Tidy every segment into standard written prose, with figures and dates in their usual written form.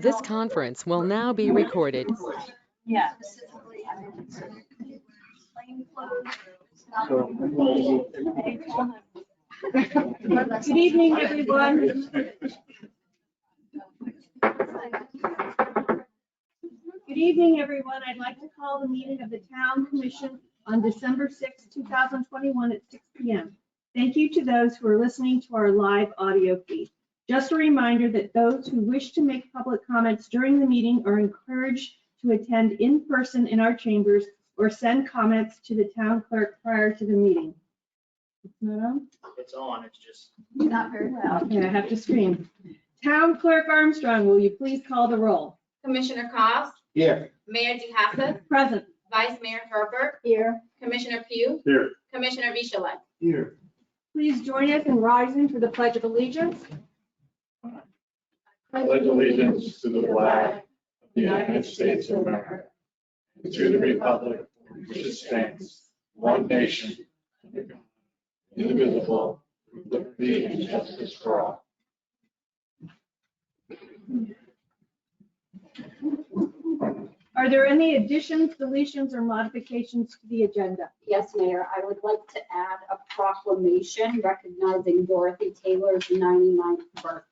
This conference will now be recorded. Yeah. Good evening, everyone. Good evening, everyone. I'd like to call the meeting of the Town Commission on December 6, 2021 at 6 p.m. Thank you to those who are listening to our live audio feed. Just a reminder that those who wish to make public comments during the meeting are encouraged to attend in person in our chambers or send comments to the town clerk prior to the meeting. It's not on? It's on, it's just. Not very well. Okay, I have to scream. Town Clerk Armstrong, will you please call the roll? Commissioner Cost? Here. Mayor DeHasa? Present. Vice Mayor Herbert? Here. Commissioner Pugh? Here. Commissioner Michelek? Here. Please join us in rising for the Pledge of Allegiance. Pledge allegiance to the flag of the United States of America, and to the republic which it stands, one nation, under God, indivisible, with liberty and justice for all. Are there any additions, deletions, or modifications to the agenda? Yes, Mayor, I would like to add a proclamation recognizing Dorothy Taylor's 99th birthday.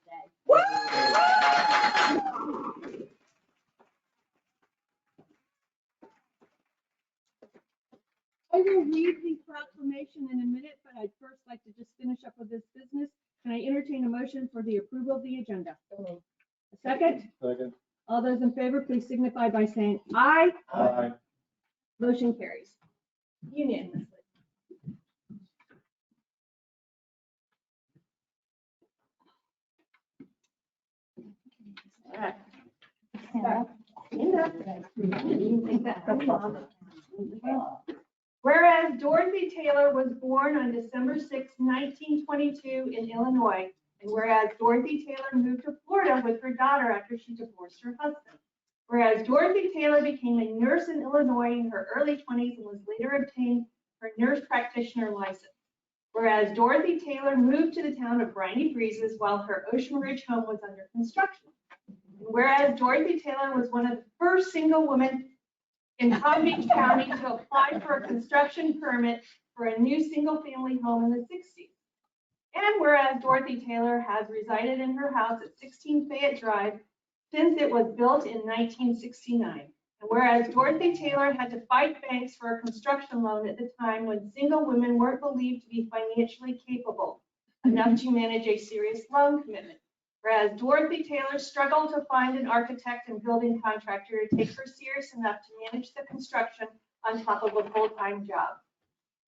I will read the proclamation in a minute, but I'd first like to just finish up with this business. Can I entertain a motion for the approval of the agenda? A second? Second. All those in favor, please signify by saying aye. Aye. Motion carries unanimously. All right. Whereas Dorothy Taylor was born on December 6, 1922 in Illinois, and whereas Dorothy Taylor moved to Florida with her daughter after she divorced her husband. Whereas Dorothy Taylor became a nurse in Illinois in her early 20s and was later obtained her nurse practitioner license. Whereas Dorothy Taylor moved to the town of Briny Breezes while her Ocean Ridge home was under construction. And whereas Dorothy Taylor was one of the first single women in Palm Beach County to apply for a construction permit for a new single-family home in the 60s. And whereas Dorothy Taylor has resided in her house at 16 Fayette Drive since it was built in 1969. And whereas Dorothy Taylor had to fight banks for a construction loan at the time when single women weren't believed to be financially capable enough to manage a serious loan commitment. Whereas Dorothy Taylor struggled to find an architect and building contractor to take her serious enough to manage the construction on top of a full-time job.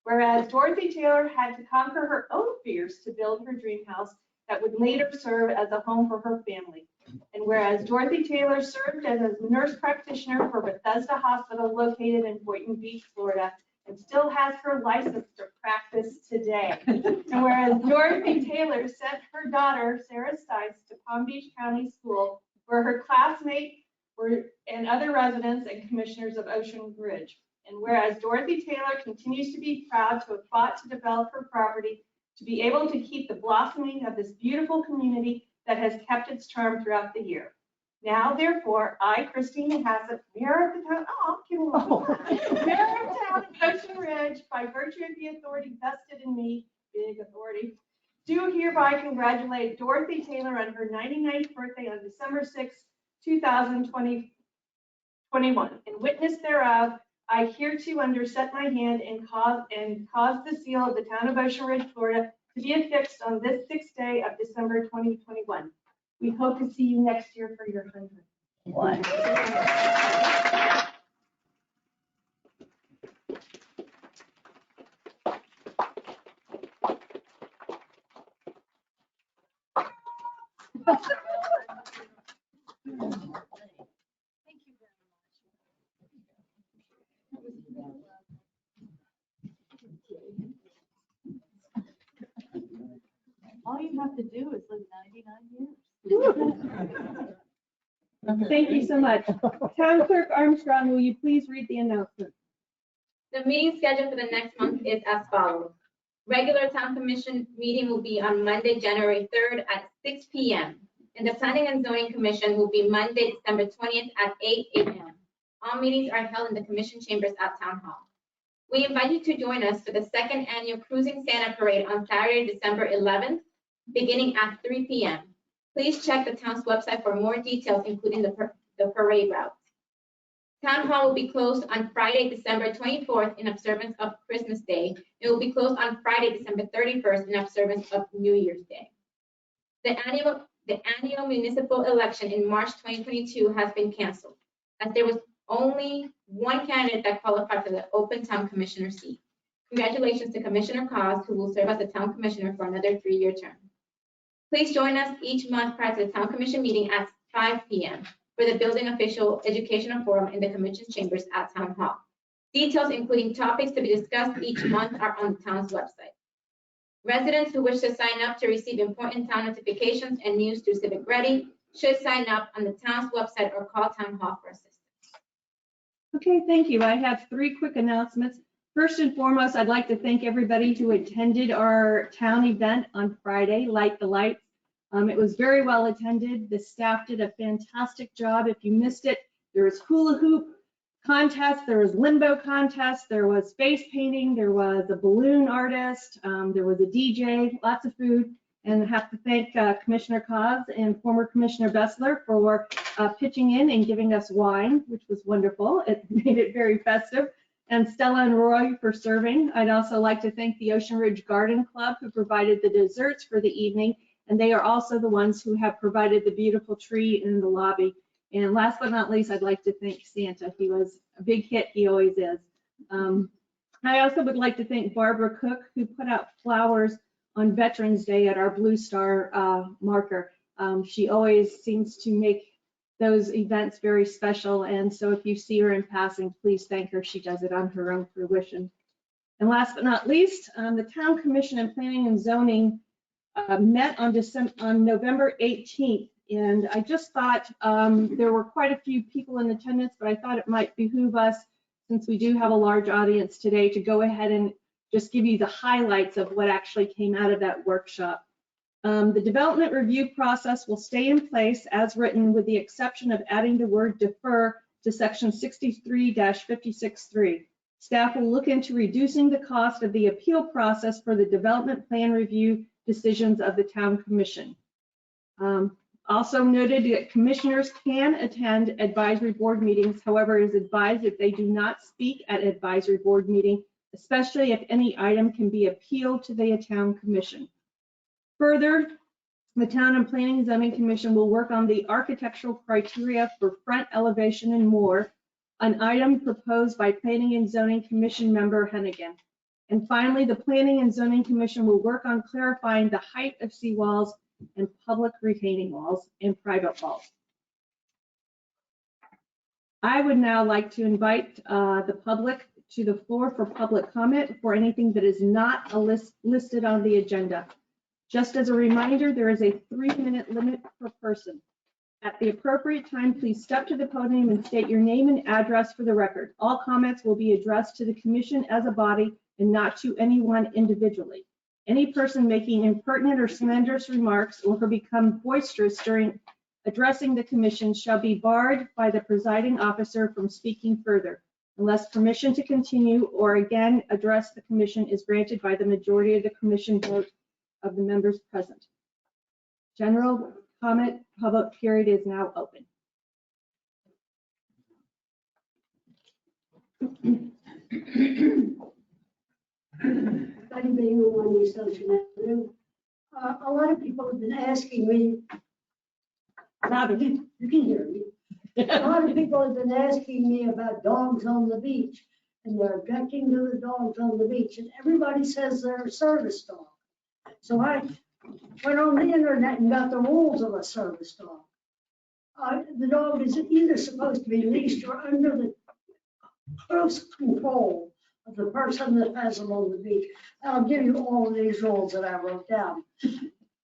Whereas Dorothy Taylor had to conquer her own fears to build her dream house that would later serve as a home for her family. And whereas Dorothy Taylor served as a nurse practitioner for Bethesda Hospital located in Boynton Beach, Florida, and still has her license to practice today. And whereas Dorothy Taylor sent her daughter, Sarah Stice, to Palm Beach County School, where her classmates were and other residents and commissioners of Ocean Ridge. And whereas Dorothy Taylor continues to be proud to have fought to develop her property, to be able to keep the blossoming of this beautiful community that has kept its charm throughout the year. Now, therefore, I, Christina Hassett, Mayor of the town, Mayor of town of Ocean Ridge, by virtue of the authority vested in me, big authority, do hereby congratulate Dorothy Taylor on her 99th birthday on December 6, 2021. In witness thereof, I hereto underset my hand and cause the seal of the town of Ocean Ridge, Florida, to be affixed on this 6th day of December 2021. We hope to see you next year for your 100th. All you have to do is live 99 years. Thank you so much. Town Clerk Armstrong, will you please read the announcement? The meeting schedule for the next month is as follows. Regular Town Commission meeting will be on Monday, January 3rd at 6 p.m. and the Planning and Zoning Commission will be Monday, December 20th at 8 a.m. All meetings are held in the Commission chambers at Town Hall. We invite you to join us for the second annual Cruising Santa Parade on Saturday, December 11th, beginning at 3 p.m. Please check the town's website for more details, including the parade route. Town Hall will be closed on Friday, December 24th in observance of Christmas Day. It will be closed on Friday, December 31st in observance of New Year's Day. The annual municipal election in March 2022 has been canceled, as there was only one candidate that qualified for the open town commissioner seat. Congratulations to Commissioner Cos, who will serve as the town commissioner for another 3-year term. Please join us each month prior to the town commission meeting at 5 p.m. for the building official educational forum in the commission chambers at Town Hall. Details, including topics to be discussed each month, are on the town's website. Residents who wish to sign up to receive important town notifications and news through Civic Ready should sign up on the town's website or call Town Hall for assistance. Okay, thank you. I have 3 quick announcements. First and foremost, I'd like to thank everybody who attended our town event on Friday, Light the Lights. It was very well attended. The staff did a fantastic job. If you missed it, there was hula hoop contest, there was limbo contest, there was face painting, there was a balloon artist, there was a DJ, lots of food. And I have to thank Commissioner Cos and former Commissioner Bessler for pitching in and giving us wine, which was wonderful. It made it very festive. And Stella and Roy for serving. I'd also like to thank the Ocean Ridge Garden Club, who provided the desserts for the evening. And they are also the ones who have provided the beautiful tree in the lobby. And last but not least, I'd like to thank Santa. He was a big hit, he always is. I also would like to thank Barbara Cook, who put out flowers on Veterans Day at our Blue Star marker. She always seems to make those events very special. And so if you see her in passing, please thank her. She does it on her own fruition. And last but not least, the Town Commission and Planning and Zoning met on November 18th. And I just thought there were quite a few people in attendance, but I thought it might behoove us, since we do have a large audience today, to go ahead and just give you the highlights of what actually came out of that workshop. The development review process will stay in place as written, with the exception of adding the word defer to section 63-56.3. Staff will look into reducing the cost of the appeal process for the development plan review decisions of the Town Commission. Also noted that commissioners can attend advisory board meetings. However, it is advised that they do not speak at advisory board meeting, especially if any item can be appealed to the Town Commission. Further, the Town and Planning and Zoning Commission will work on the architectural criteria for front elevation and more, an item proposed by Planning and Zoning Commission member Hennigan. And finally, the Planning and Zoning Commission will work on clarifying the height of seawalls and public retaining walls and private walls. I would now like to invite the public to the floor for public comment for anything that is not listed on the agenda. Just as a reminder, there is a 3-minute limit per person. At the appropriate time, please step to the podium and state your name and address for the record. All comments will be addressed to the commission as a body and not to anyone individually. Any person making impertinent or slanderous remarks or who become boisterous during addressing the commission shall be barred by the presiding officer from speaking further, unless permission to continue or again address the commission is granted by the majority of the commission vote of the members present. General comment public period is now open. A lot of people have been asking me, you can hear me. A lot of people have been asking me about dogs on the beach, and they're objecting to the dogs on the beach, and everybody says they're a service dog. So I went on the internet and got the rules of a service dog. The dog is either supposed to be leashed or under the close control of the person that has them on the beach. I'll give you all of these rules that I wrote down.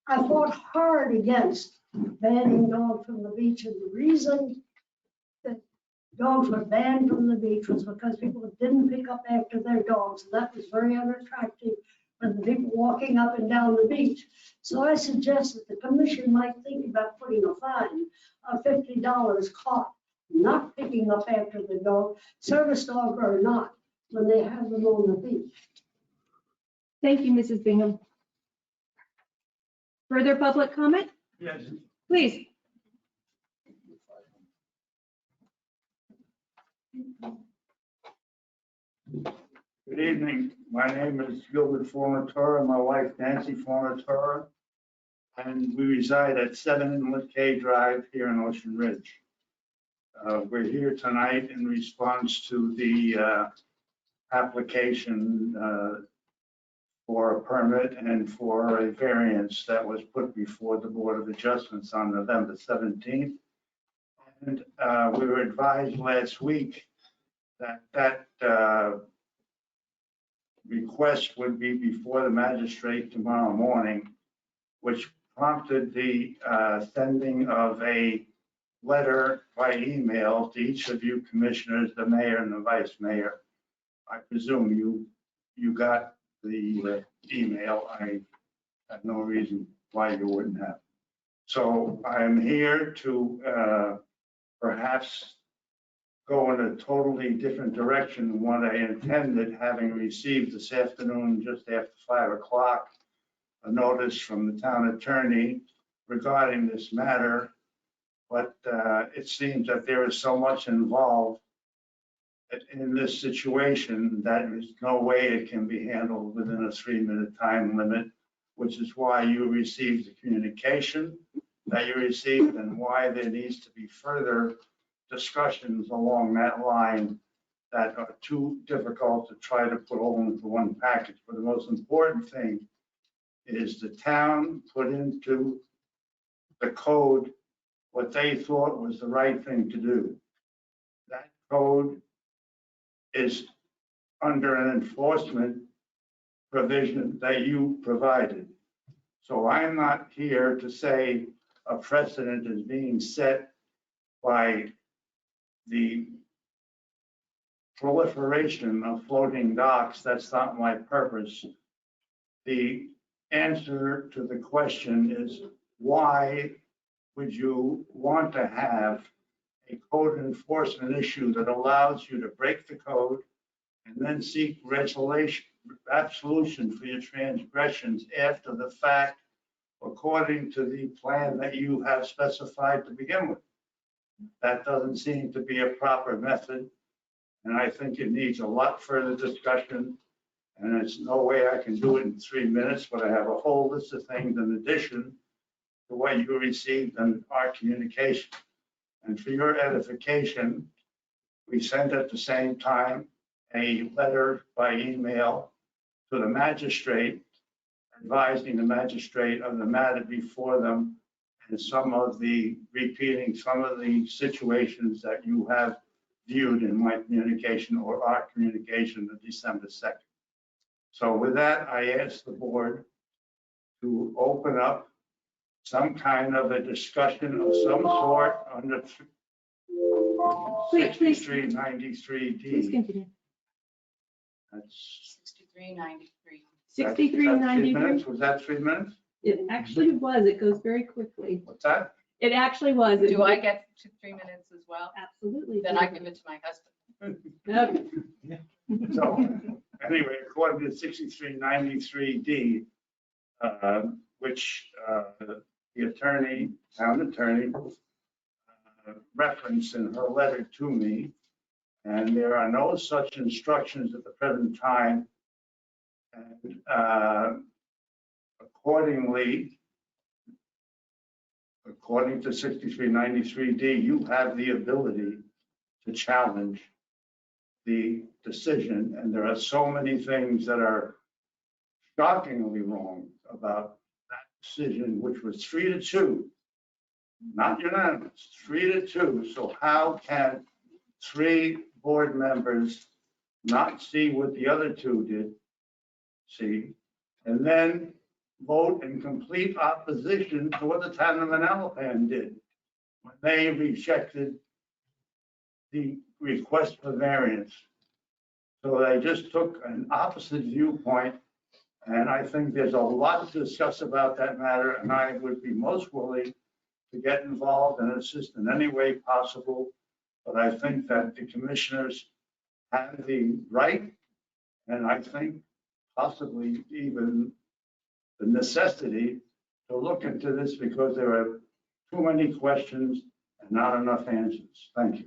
I fought hard against banning dogs from the beach, and the reason that dogs were banned from the beach was because people didn't pick up after their dogs, and that was very unattractive and the people walking up and down the beach. So I suggest that the commission might think about putting a fine of $50 caught not picking up after the dog, service dog or not, when they have them on the beach. Thank you, Mrs. Bingham. Further public comment? Yes. Please. Good evening. My name is Gilbert Fornatura, my wife Nancy Fornatura, and we reside at 7 Inlet Cay Drive here in Ocean Ridge. We're here tonight in response to the application for a permit and for a variance that was put before the Board of Adjustments on November 17th. And we were advised last week that request would be before the magistrate tomorrow morning, which prompted the sending of a letter by email to each of you commissioners, the mayor and the vice mayor. I presume you got the email. I have no reason why you wouldn't have. So I'm here to perhaps go in a totally different direction than what I intended, having received this afternoon, just after 5 o'clock, a notice from the town attorney regarding this matter. But it seems that there is so much involved in this situation that there's no way it can be handled within a 3-minute time limit, which is why you received the communication that you received and why there needs to be further discussions along that line that are too difficult to try to put all into one package. But the most important thing is the town put into the code what they thought was the right thing to do. That code is under an enforcement provision that you provided. So I'm not here to say a precedent is being set by the proliferation of floating docks. That's not my purpose. The answer to the question is, why would you want to have a code enforcement issue that allows you to break the code and then seek absolution for your transgressions after the fact, according to the plan that you have specified to begin with? That doesn't seem to be a proper method, and I think it needs a lot further discussion, and there's no way I can do it in 3 minutes, but I have a whole list of things in addition to what you received in our communication. And for your edification, we sent at the same time a letter by email to the magistrate, advising the magistrate of the matter before them and repeating some of the situations that you have viewed in my communication or our communication of December 2nd. So with that, I ask the board to open up some kind of a discussion of some sort under Please 6393D. continue. That's 6393. 6393. Was that 3 minutes? It actually was. It goes very quickly. What's that? It actually was. Do I get 3 minutes as well? Absolutely. Then I give it to my husband. Okay. So anyway, according to 6393D, which the town attorney referenced in her letter to me, and there are no such instructions at the present time. And accordingly, according to 6393D, you have the ability to challenge the decision, and there are so many things that are shockingly wrong about that decision, which was 3-2, not unanimous, 3-2. So how can 3 board members not see what the other 2 did see, and then vote in complete opposition to what the town of Manalapan did when they rejected the request for variance? So they just took an opposite viewpoint And I think there's a lot to discuss about that matter, and I would be most willing to get involved and assist in any way possible. But I think that the commissioners have the right, and I think possibly even the necessity to look into this because there are too many questions and not enough answers. Thank you.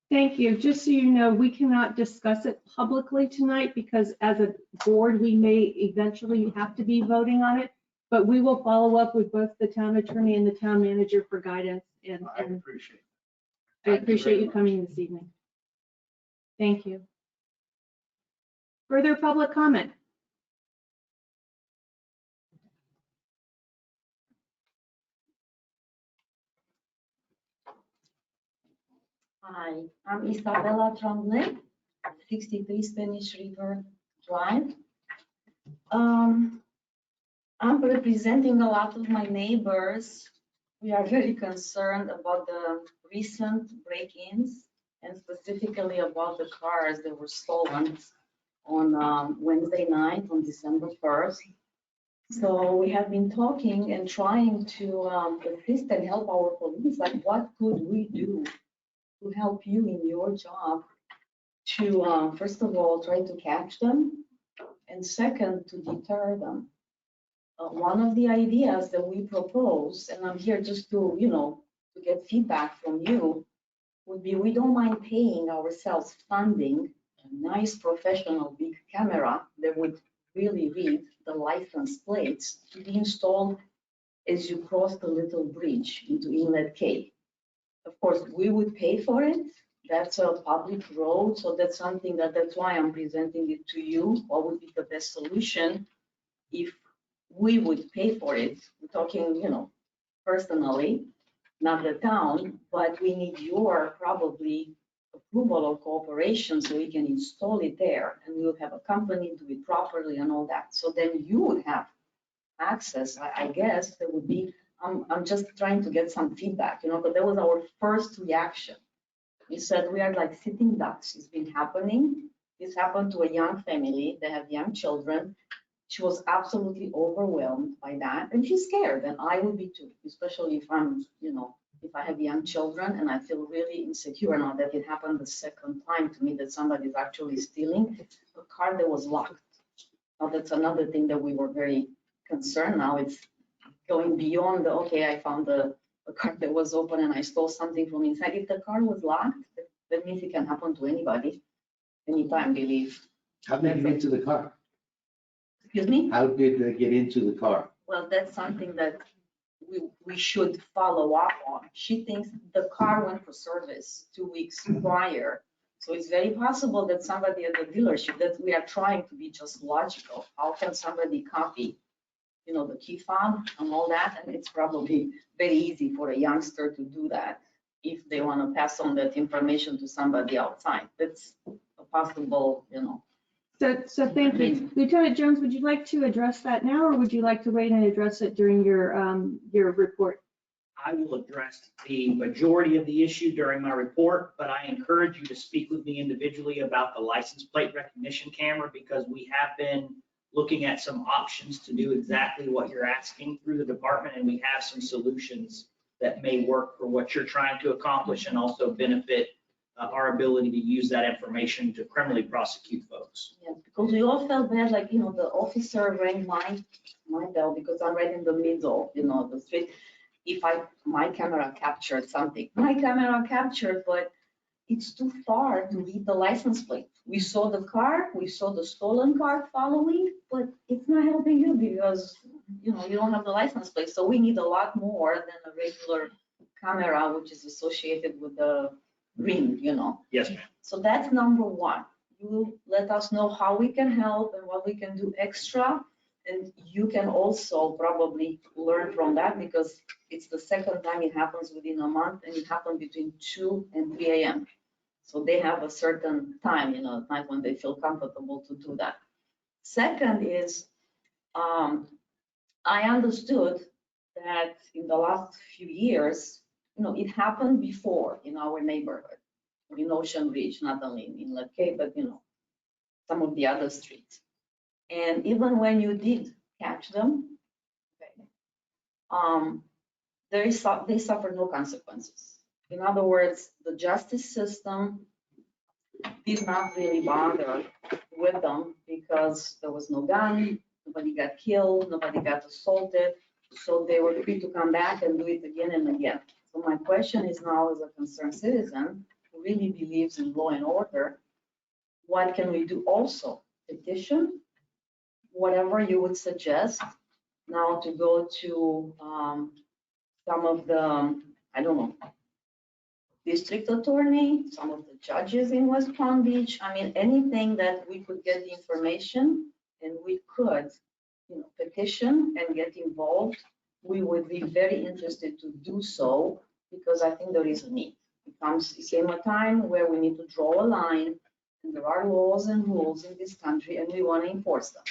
Thank you. Just so you know, we cannot discuss it publicly tonight because as a board, we may eventually have to be voting on it. But we will follow up with both the town attorney and the town manager for guidance. And I appreciate it. I appreciate you coming this evening. Thank you. Further public comment? Hi, I'm Isabella Tremblay, 63 Spanish River Drive. I'm representing a lot of my neighbors. We are very concerned about the recent break-ins and specifically about the cars that were stolen on Wednesday night on December 1st. So we have been talking and trying to assist and help our police. Like, what could we do to help you in your job to, first of all, try to catch them, and second, to deter them. One of the ideas that we propose, and I'm here just to, to get feedback from you, would be we don't mind paying ourselves funding a nice professional big camera that would really read the license plates to be installed as you cross the little bridge into Inlet K. Of course, we would pay for it. That's a public road, so that's something that's why I'm presenting it to you. What would be the best solution if we would pay for it? We're talking, personally, not the town, but we need your probably approval or cooperation so we can install it there, and we'll have a company do it properly and all that. So then you would have access. I guess there would be. I'm just trying to get some feedback, but that was our first reaction. We said we are like sitting ducks. It's been happening. This happened to a young family. They have young children. She was absolutely overwhelmed by that, and she's scared, and I would be too, especially if I'm, if I have young children, and I feel really insecure now that it happened the second time to me that somebody is actually stealing a car that was locked. Now that's another thing that we were very concerned. Now it's going beyond the, okay, I found a car that was open and I stole something from inside. If the car was locked, that means it can happen to anybody, anytime, believe. How did they get into the car? Excuse me? How did they get into the car? Well, that's something that we should follow up on. She thinks the car went for service 2 weeks prior. So it's very possible that somebody at the dealership, that we are trying to be just logical. How can somebody copy, the key fob and all that? And it's probably very easy for a youngster to do that if they want to pass on that information to somebody outside. That's a possible, So thank you. Lieutenant Jones, would you like to address that now, or would you like to wait and address it during your report? I will address the majority of the issue during my report, but I encourage you to speak with me individually about the license plate recognition camera, because we have been looking at some options to do exactly what you're asking through the department, and we have some solutions that may work for what you're trying to accomplish and also benefit our ability to use that information to criminally prosecute folks. Yeah, because we all felt bad, like, the officer rang my bell because I'm right in the middle, the street. If my camera captured something, my camera captured, but it's too far to read the license plate. We saw the car, we saw the stolen car following, but it's not helping you because, you don't have the license plate. So we need a lot more than a regular camera, which is associated with the ring, Yes, ma'am. So that's number one. You will let us know how we can help and what we can do extra. And you can also probably learn from that because it's the second time it happens within a month, and it happened between 2 and 3 a.m. So they have a certain time, at night when they feel comfortable to do that. Second is, I understood that in the last few years, it happened before in our neighborhood, in Ocean Ridge, not only in Inlet K, but, some of the other streets. And even when you did catch them, they suffer no consequences. In other words, the justice system did not really bother with them because there was no gun, nobody got killed, nobody got assaulted, so they were free to come back and do it again and again. So my question is now, as a concerned citizen who really believes in law and order, what can we do also? Petition, whatever you would suggest, now to go to some of the, I don't know, district attorney, some of the judges in West Palm Beach. I mean, anything that we could get the information and we could, petition and get involved, we would be very interested to do so because I think there is a need. It came a time where we need to draw a line, and there are laws and rules in this country and we want to enforce them.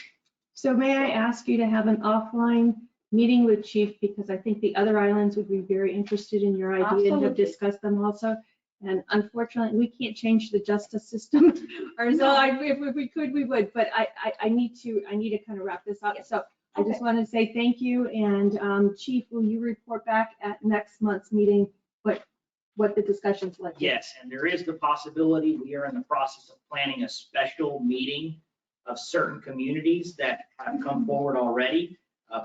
So may I ask you to have an offline meeting with Chief, because I think the other islands would be very interested in your idea and have Absolutely. discussed them also. And unfortunately, we can't change the justice system. Or so if we could, we would, but I need to kind of wrap this up. Yes. So I just want to say thank you. And Chief, will you report back at next month's meeting what the discussion's like? Yes, and there is the possibility, we are in the process of planning a special meeting of certain communities that have come forward already,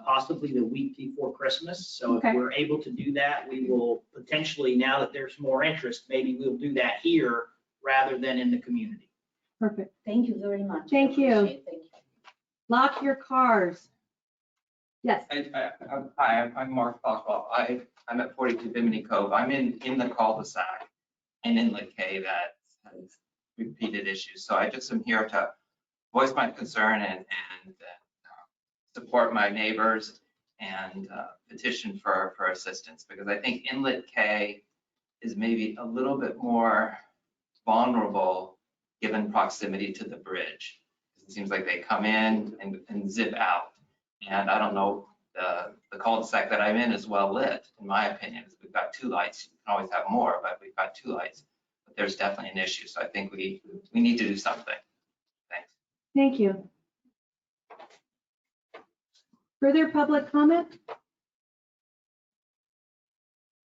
possibly the week before Christmas. So if Okay. we're able to do that, we will potentially, now that there's more interest, maybe we'll do that here rather than in the community. Perfect. Thank you very much. Thank you. Appreciate it. Thank you. Lock your cars. Yes. Hi, I'm Mark Boswell. I'm at 42 Bimini Cove. I'm in the cul-de-sac in Inlet K that has repeated issues. So I just am here to voice my concern and support my neighbors and petition for assistance, because I think Inlet K is maybe a little bit more vulnerable given proximity to the bridge. It seems like they come in and zip out. And I don't know, the cul-de-sac that I'm in is well lit, in my opinion. We've got 2 lights. You can always have more, but we've got 2 lights. But there's definitely an issue. So I think we need to do something. Thanks. Thank you. Further public comment?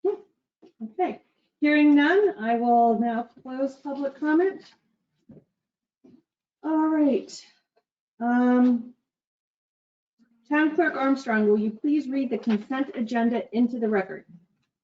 Yeah. Okay. Hearing none, I will now close public comment. All right. Town Clerk Armstrong, will you please read the consent agenda into the record?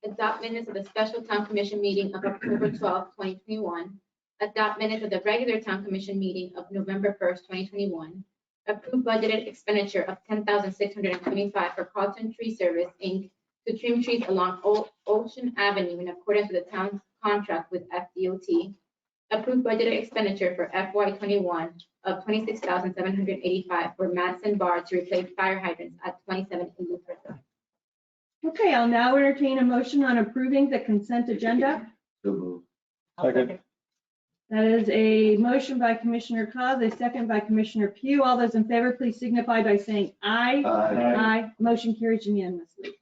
Adopt minutes of the special town commission meeting of October 12th, 2021. Adopt minutes of the regular town commission meeting of November 1st, 2021. Approve budgeted expenditure of $10,625 for Carlton Tree Service, Inc. to trim trees along Ocean Avenue in accordance with the town's contract with FDOT. Approved budgeted expenditure for FY21 of $26,785 for mats and bar to replace fire hydrants at 27 Elizabeth. Okay, I'll now entertain a motion on approving the consent agenda. So moved. Second. That is a motion by Commissioner Cos, a second by Commissioner Pugh. All those in favor, please signify by saying aye. Aye. Motion carries unanimously.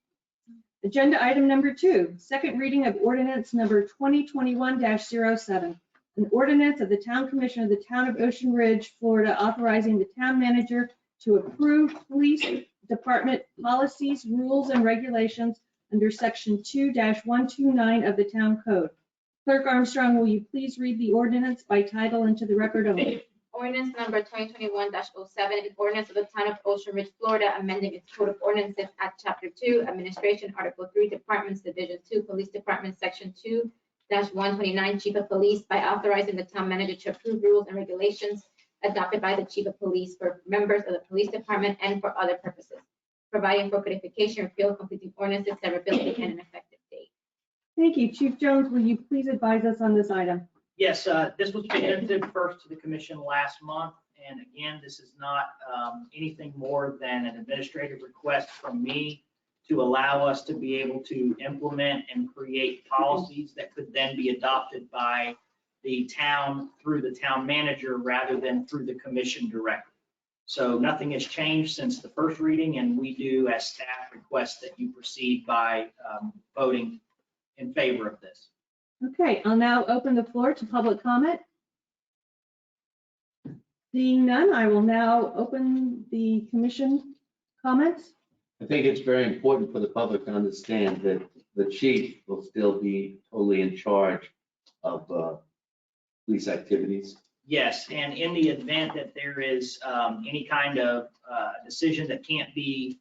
Agenda item number 2, second reading of ordinance number 2021-07. An ordinance of the Town Commission of the Town of Ocean Ridge, Florida, authorizing the town manager to approve police department policies, rules, and regulations under section 2-129 of the town code. Clerk Armstrong, will you please read the ordinance by title into the record only? Ordinance number 2021-07 is ordinance of the town of Ocean Ridge, Florida, amending its code of ordinances at chapter 2, administration, article 3, departments, division 2, police department, section 2-129, chief of police, by authorizing the town manager to approve rules and regulations adopted by the chief of police for members of the police department and for other purposes, providing for codification, repeal, completing ordinances, severability, and an effective date. Thank you. Chief Jones, will you please advise us on this item? Yes, this was presented first to the commission last month. And again, this is not anything more than an administrative request from me to allow us to be able to implement and create policies that could then be adopted by the town through the town manager rather than through the commission directly. So nothing has changed since the first reading, and we do, as staff, request that you proceed by voting in favor of this. Okay, I'll now open the floor to public comment. Seeing none, I will now open the commission comments. I think it's very important for the public to understand that the chief will still be totally in charge of police activities. Yes, and in the event that there is any kind of decision that can't be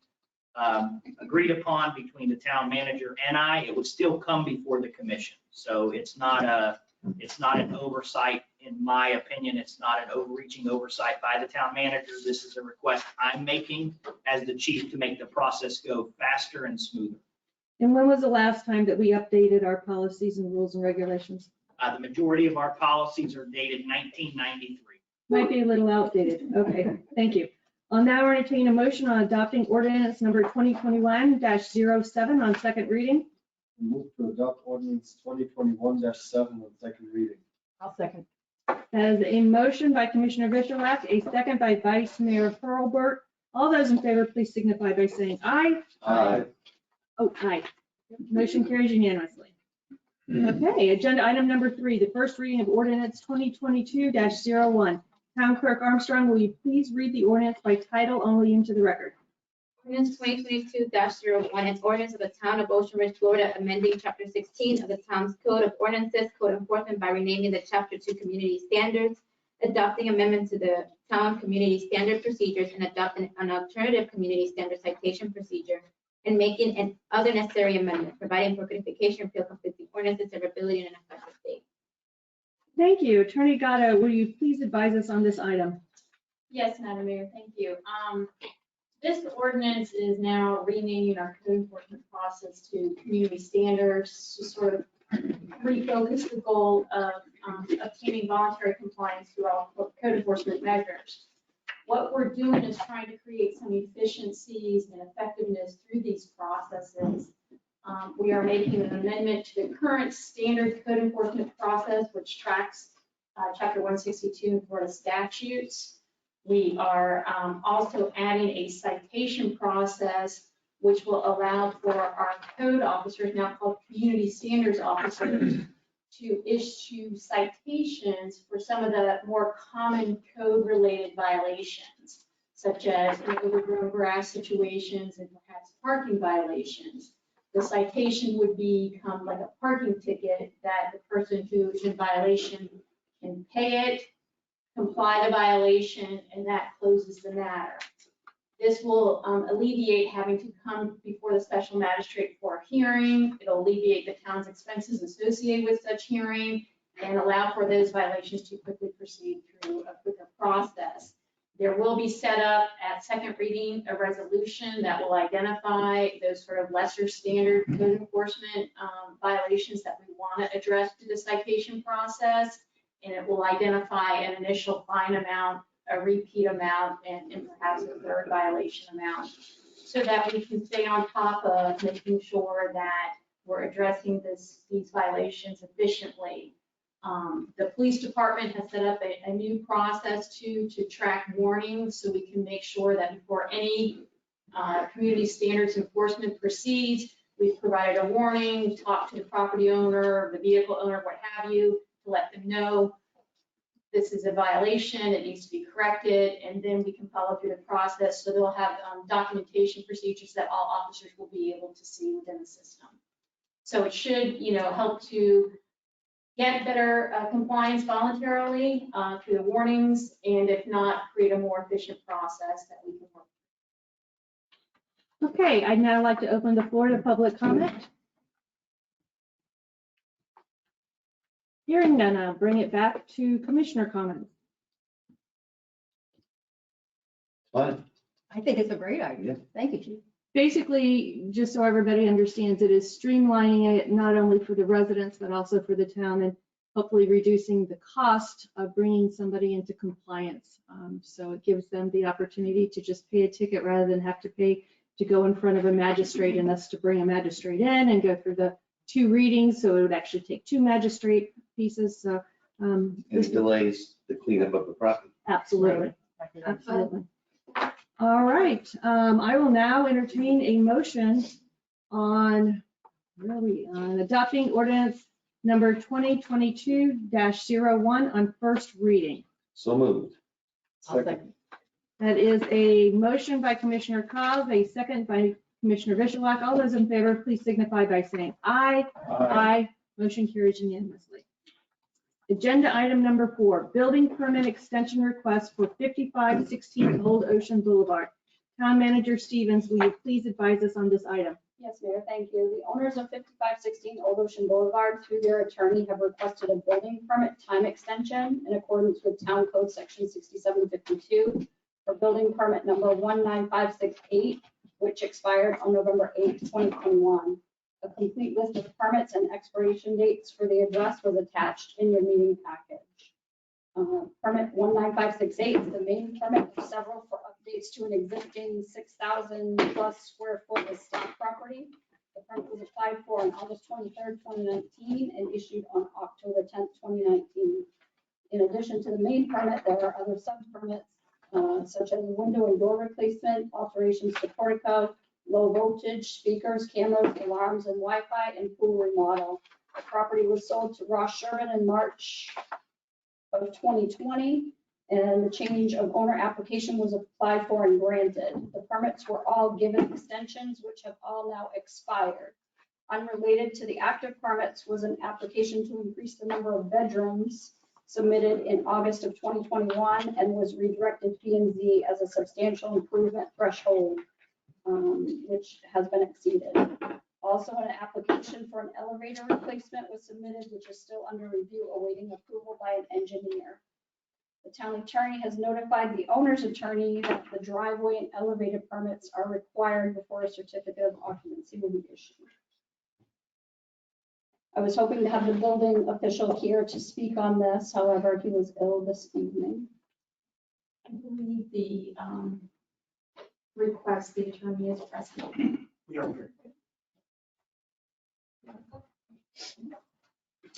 agreed upon between the town manager and I, it would still come before the commission. So it's not an oversight, in my opinion. It's not an overreaching oversight by the town manager. This is a request I'm making as the chief to make the process go faster and smoother. And when was the last time that we updated our policies and rules and regulations? The majority of our policies are dated 1993. Might be a little outdated. Okay, thank you. I'll now entertain a motion on adopting ordinance number 2021-07 on second reading. Move to adopt ordinance 2021-7 on second reading. I'll second. As a motion by Commissioner Vishalak, a second by Vice Mayor Hurlbert. All those in favor, please signify by saying aye. Aye. Oh, aye. Motion carries unanimously. Okay, agenda item number 3, the first reading of ordinance 2022-01. Town Clerk Armstrong, will you please read the ordinance by title only into the record? Ordinance 2022-01, an ordinance of the town of Ocean Ridge, Florida, amending chapter 16 of the town's code of ordinances, code enforcement by renaming the chapter to community standards, adopting amendments to the town community standard procedures, and adopting an alternative community standard citation procedure, and making an other necessary amendment, providing for codification, repeal conflicting ordinances, severability, and an effective date. Thank you. Attorney Gatto, will you please advise us on this item? Yes, Madam Mayor, thank you. This ordinance is now renaming our code enforcement process to community standards to sort of refocus the goal of obtaining voluntary compliance through all code enforcement measures. What we're doing is trying to create some efficiencies and effectiveness through these processes. We are making an amendment to the current standard code enforcement process, which tracks Chapter 162 in Florida statutes. We are also adding a citation process, which will allow for our code officers, now called community standards officers, to issue citations for some of the more common code-related violations, such as overgrown grass situations and perhaps parking violations. The citation would become like a parking ticket that the person who is in violation can pay it, comply the violation, and that closes the matter. This will alleviate having to come before the special magistrate for a hearing. It'll alleviate the town's expenses associated with such hearing and allow for those violations to quickly proceed through a quicker process. There will be set up at second reading a resolution that will identify those sort of lesser standard code enforcement violations that we want to address through the citation process. And it will identify an initial fine amount, a repeat amount, and perhaps a third violation amount, so that we can stay on top of making sure that we're addressing these violations efficiently. The police department has set up a new process to track warnings, so we can make sure that before any community standards enforcement proceeds, we've provided a warning, talk to the property owner, the vehicle owner, what have you, to let them know this is a violation, it needs to be corrected, and then we can follow through the process. So they'll have documentation procedures that all officers will be able to see within the system. So it should, help to get better compliance voluntarily through the warnings, and if not, create a more efficient process that we can work. Okay, I'd now like to open the floor to public comment. Hearing none, I'll bring it back to commissioner comments. Fine. I think it's a great idea. Thank you, Chief. Basically, just so everybody understands, it is streamlining it not only for the residents, but also for the town, and hopefully reducing the cost of bringing somebody into compliance. So it gives them the opportunity to just pay a ticket rather than have to pay to go in front of a magistrate and us to bring a magistrate in and go through the 2 readings. So it would actually take 2 magistrate pieces. So It delays the cleanup of the property. absolutely, absolutely. All right, I will now entertain a motion on, where are we, on adopting ordinance number 2022-01 on first reading. So moved. Second. That is a motion by Commissioner Cobb, a second by Commissioner Vishwak. All those in favor, please signify by saying aye. Aye. Motion carries unanimously. Agenda item number 4, building permit extension request for 5516 Old Ocean Boulevard. Town Manager Stevens, will you please advise us on this item? Yes, Mayor, thank you. The owners of 5516 Old Ocean Boulevard, through their attorney, have requested a building permit time extension in accordance with Town Code Section 6752 for building permit number 19568, which expired on November 8, 2021. A complete list of permits and expiration dates for the address was attached in your meeting package. Permit 19568 is the main permit of several for updates to an existing 6,000 plus square foot estate property. The permit was applied for on August 23rd, 2019 and issued on October 10th, 2019. In addition to the main permit, there are other sub-permits such as window and door replacement, alterations to portico, low voltage, speakers, cameras, alarms, and Wi-Fi, and pool remodel. The property was sold to Ross Sherman in March of 2020, and the change of owner application was applied for and granted. The permits were all given extensions, which have all now expired. Unrelated to the active permits was an application to increase the number of bedrooms submitted in August of 2021 and was redirected to P&Z as a substantial improvement threshold, which has been exceeded. Also, an application for an elevator replacement was submitted, which is still under review, awaiting approval by an engineer. The town attorney has notified the owner's attorney that the driveway and elevator permits are required before a certificate of occupancy will be issued. I was hoping to have the building official here to speak on this, however, he was ill this evening. I believe the request, the attorney is present. We are here.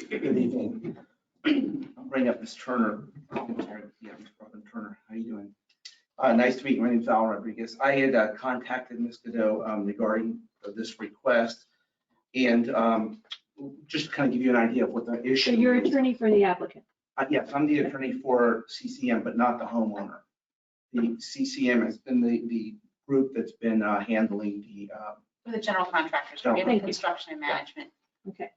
Good evening. I'll bring up Ms. Turner. Yeah, Ms. Robin Turner, how you doing? Nice to meet you. My name's Al Rodriguez. I had contacted Ms. Godot regarding this request, and just to kind of give you an idea of what the issue So you're is. attorney for the applicant. Yes, I'm the attorney for CCM, but not the homeowner. The CCM has been the group that's been handling For the general contractors, General we're getting Thank you. construction and management. Okay.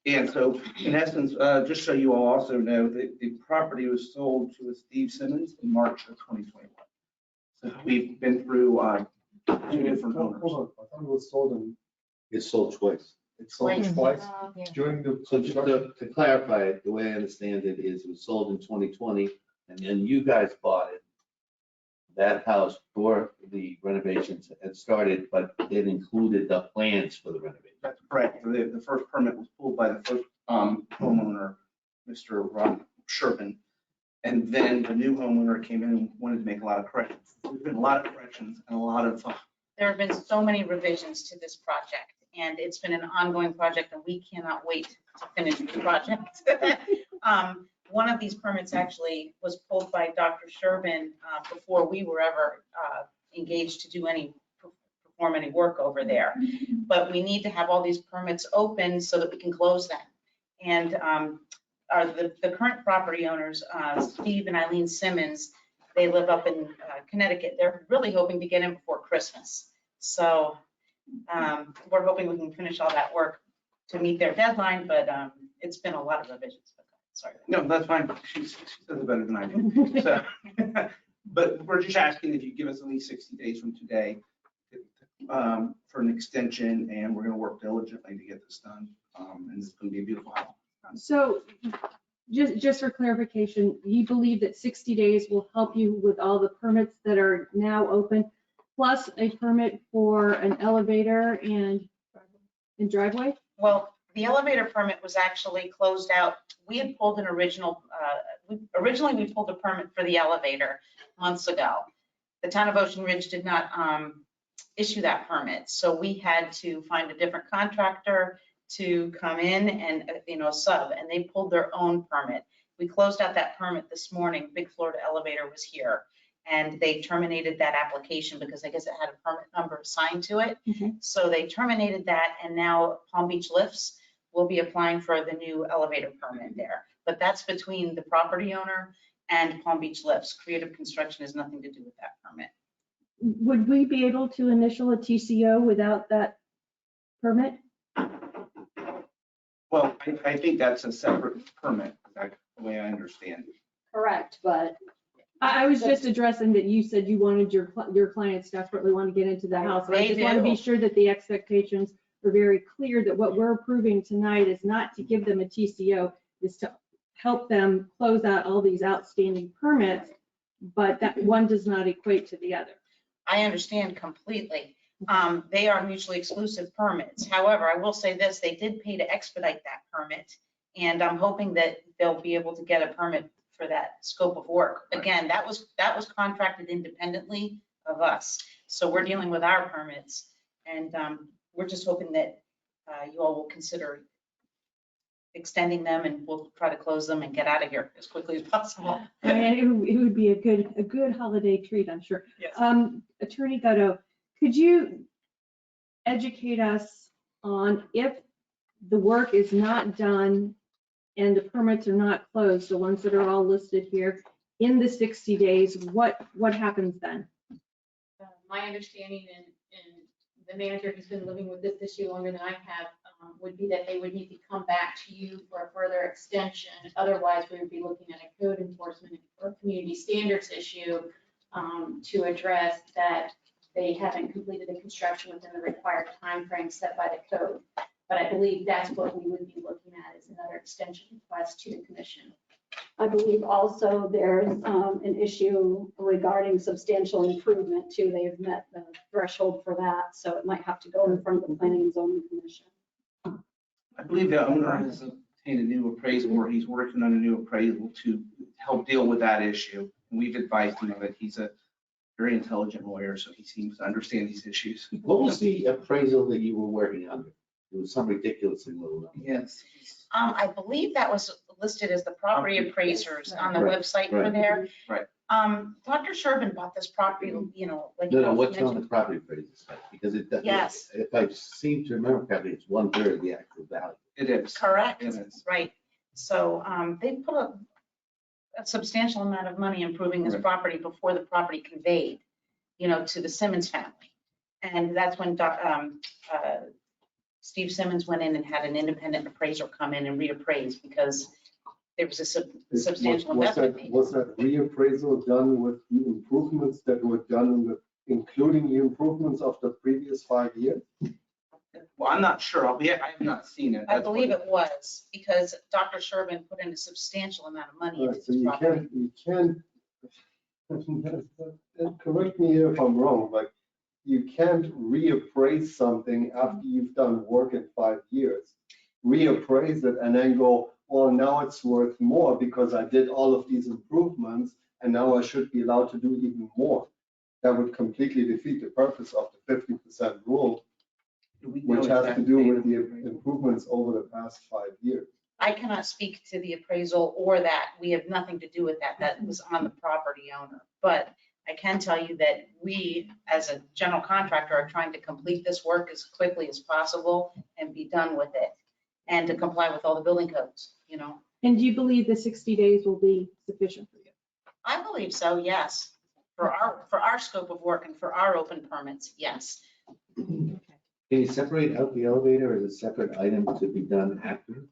And so, in essence, just so you all also know, the property was sold to a Steve Simmons in March of 2021. So we've been through 2 different owners. Hold on, I thought it was sold in, It's sold twice. it's sold Twice. twice Yeah. during the So just construction. to clarify it, the way I understand it is it was sold in 2020, and then you guys bought it. That house for the renovations had started, but it included the plans for the renovation. That's correct. The first permit was pulled by the first homeowner, Mr. Ron Sherman. And then the new homeowner came in and wanted to make a lot of corrections. There's been a lot of corrections and a lot of, There have been so many revisions to this project, and it's been an ongoing project, and we cannot wait to finish the project. One of these permits actually was pulled by Dr. Sherman before we were ever engaged to perform any work over there. But we need to have all these permits open so that we can close them. And the current property owners, Steve and Eileen Simmons, they live up in Connecticut. They're really hoping to get in before Christmas. So we're hoping we can finish all that work to meet their deadline, but it's been a lot of revisions. Sorry. no, that's fine. She says it better than I do. So, but we're just asking if you give us at least 60 days from today for an extension, and we're going to work diligently to get this done. And it's going to be a beautiful house. So just for clarification, you believe that 60 days will help you with all the permits that are now open, plus a permit for an elevator and driveway? Well, the elevator permit was actually closed out. We had pulled an originally we pulled a permit for the elevator months ago. The town of Ocean Ridge did not issue that permit. So we had to find a different contractor to come in and, sub, and they pulled their own permit. We closed out that permit this morning. Big Florida Elevator was here, and they terminated that application because I guess it had a permit number assigned to it. Mhm. So they terminated that, and now Palm Beach Lifts will be applying for the new elevator permit there. But that's between the property owner and Palm Beach Lifts. Creative Construction has nothing to do with that permit. Would we be able to initial a TCO without that permit? Well, I think that's a separate permit, that's the way I understand it. Correct, but I was just addressing that you said you wanted your clients desperately want to get into the house. I They just want to do. be sure that the expectations are very clear that what we're approving tonight is not to give them a TCO, is to help them close out all these outstanding permits, but that one does not equate to the other. I understand completely. They are mutually exclusive permits. However, I will say this, they did pay to expedite that permit. And I'm hoping that they'll be able to get a permit for that scope of work. Again, that was contracted independently of us. So we're dealing with our permits. And we're just hoping that you all will consider extending them, and we'll try to close them and get out of here as quickly as possible. And it would be a good holiday treat, I'm sure. Yes. Attorney Gatto, could you educate us on if the work is not done and the permits are not closed, the ones that are all listed here, in the 60 days, what happens then? My understanding, and the manager who's been living with this issue longer than I have, would be that they would need to come back to you for a further extension. Otherwise, we would be looking at a code enforcement or community standards issue to address that they haven't completed the construction within the required timeframe set by the code. But I believe that's what we would be looking at, is another extension request to the commission. I believe also there's an issue regarding substantial improvement too. They've met the threshold for that, so it might have to go in front of the Planning and Zoning Commission. I believe the owner has obtained a new appraisal, or he's working on a new appraisal to help deal with that issue. And we've advised him that he's a very intelligent lawyer, so he seems to understand these issues. What was the appraisal that you were working under? It was some ridiculously little number. Yes. I believe that was listed as the property appraisers on the Right, website for right. there. Right. Dr. Sherbin bought this property, you know, like. No, you what's on mentioned. the property appraisal site? Because it, Yes. if I seem to remember correctly, it's 1/3 of the actual value. It is. Correct, It is. right. So they put a substantial amount of money improving this Right. property before the property conveyed, you know, to the Simmons family. And that's when Steve Simmons went in and had an independent appraiser come in and reappraise because there was a substantial investment made. Was that reappraisal done with the improvements that were done, including the improvements of the previous 5 years? Well, I'm not sure. I have not seen it. I That's believe what- it was because Dr. Sherbin put in a substantial amount of money into So this you property. can't, correct me if I'm wrong, but you can't reappraise something after you've done work in 5 years. Reappraise it and then go, well, now it's worth more because I did all of these improvements and now I should be allowed to do even more. That would completely defeat the purpose of the 50% rule, Do we know which has to exactly do the with the appraisal? improvements over the past 5 years. I cannot speak to the appraisal or that. We have nothing to do with that. That was on the property owner. But I can tell you that we, as a general contractor, are trying to complete this work as quickly as possible and be done with it and to comply with all the building codes, you know. And do you believe the 60 days will be sufficient for you? I believe so, yes. For our scope of work and for our open permits, yes. Can you separate out the elevator as a separate item to be done after?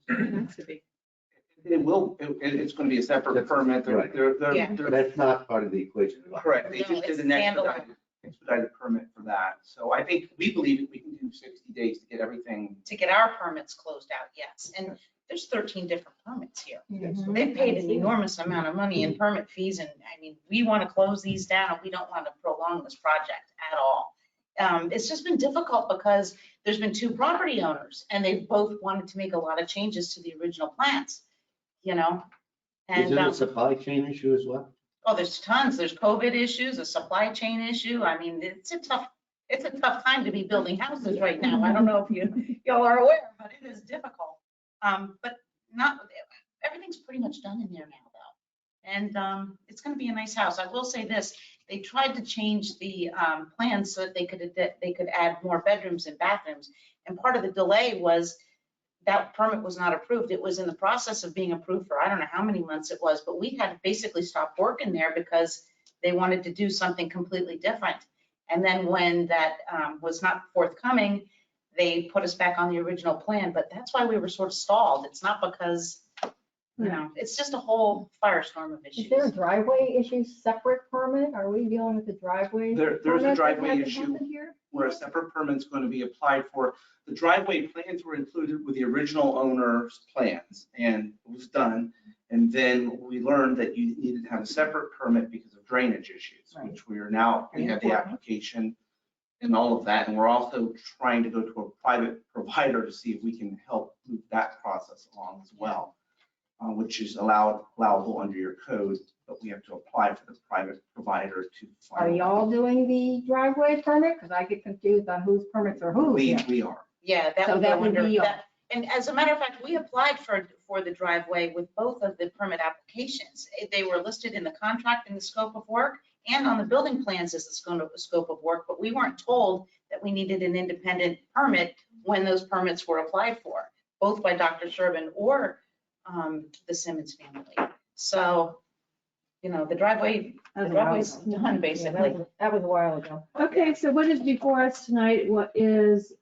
It's going to be a separate permit. Right. Yeah. But that's not part of the equation. Correct. They No, just it's did an standalone. expedited permit for that. So I think, we believe we can do 60 days to get everything. To get our permits closed out, yes. And there's 13 different permits here. Mm-hmm. They've paid an enormous amount of money in permit fees, and I mean, we want to close these down. We don't want to prolong this project at all. It's just been difficult because there's been two property owners, and they both wanted to make a lot of changes to the original plans, you know? Is And, it a supply chain issue as well? oh, there's tons. There's COVID issues, a supply chain issue. I mean, it's a tough time to be building houses right now. I don't know if y'all are aware, but it is difficult. But everything's pretty much done in there now, though. And it's going to be a nice house. I will say this, they tried to change the plans so that they could add more bedrooms and bathrooms. And part of the delay was that permit was not approved. It was in the process of being approved for, I don't know how many months it was, but we had to basically stop working there because they wanted to do something completely different. And then when that was not forthcoming, they put us back on the original plan, but that's why we were sort of stalled. It's not because, you know, it's just a whole firestorm of issues. Is there a driveway issue separate permit? Are we dealing with the driveway? There's a permit that driveway hasn't issue happened here? where a separate permit's going to be applied for. The driveway plans were included with the original owner's plans, and it was done. And then we learned that you needed to have a separate permit because of drainage issues, Right. which we have the application and all of that. And we're also trying to go to a private provider to see if we can help move that process along as well, which is allowable under your code, but we have to apply for the private provider to. Are y'all doing the driveway permit? Because I get confused on whose permits are whose. here. We are. Yeah, that So would that go would under be all. that. And as a matter of fact, we applied for the driveway with both of the permit applications. They were listed in the contract and the scope of work and on the building plans as the scope of work, but we weren't told that we needed an independent permit when those permits were applied for, both by Dr. Sherbin or the Simmons family. So, you know, the driveway's done basically. That was a while ago. Okay, so what is before us tonight, what is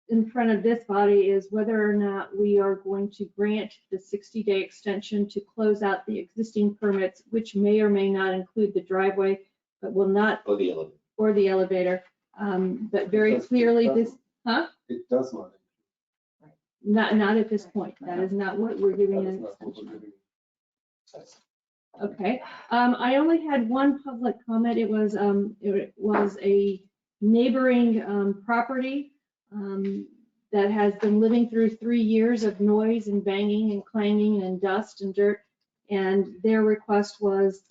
in front of this body is whether or not we are going to grant the 60-day extension to close out the existing permits, which may or may not include the driveway, but will not, Or the elevator. or the elevator. But very clearly this, It does not. not at this point. That is not what we're giving That is an not what we're extension. giving. Okay, I only had one public comment. It was a neighboring property that has been living through 3 years of noise and banging and clanging and dust and dirt. And their request was,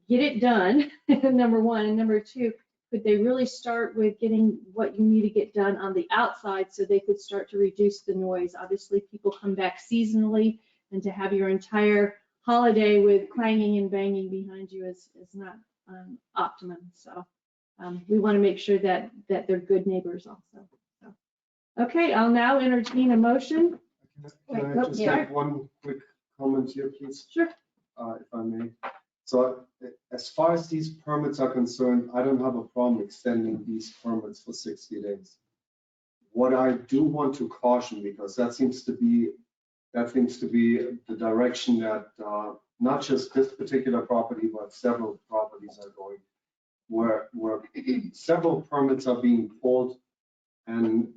get it done, number one. And number two, could they really start with getting what you need to get done on the outside so they could start to reduce the noise? Obviously, people come back seasonally, and to have your entire holiday with clanging and banging behind you is not optimum. So we want to make sure that they're good neighbors also. So, okay, I'll now entertain a motion. Can I just make one quick comment here, please? Sure. If I may. So as far as these permits are concerned, I don't have a problem extending these permits for 60 days. What I do want to caution, because that seems to be the direction that not just this particular property, but several properties are going, where several permits are being pulled, and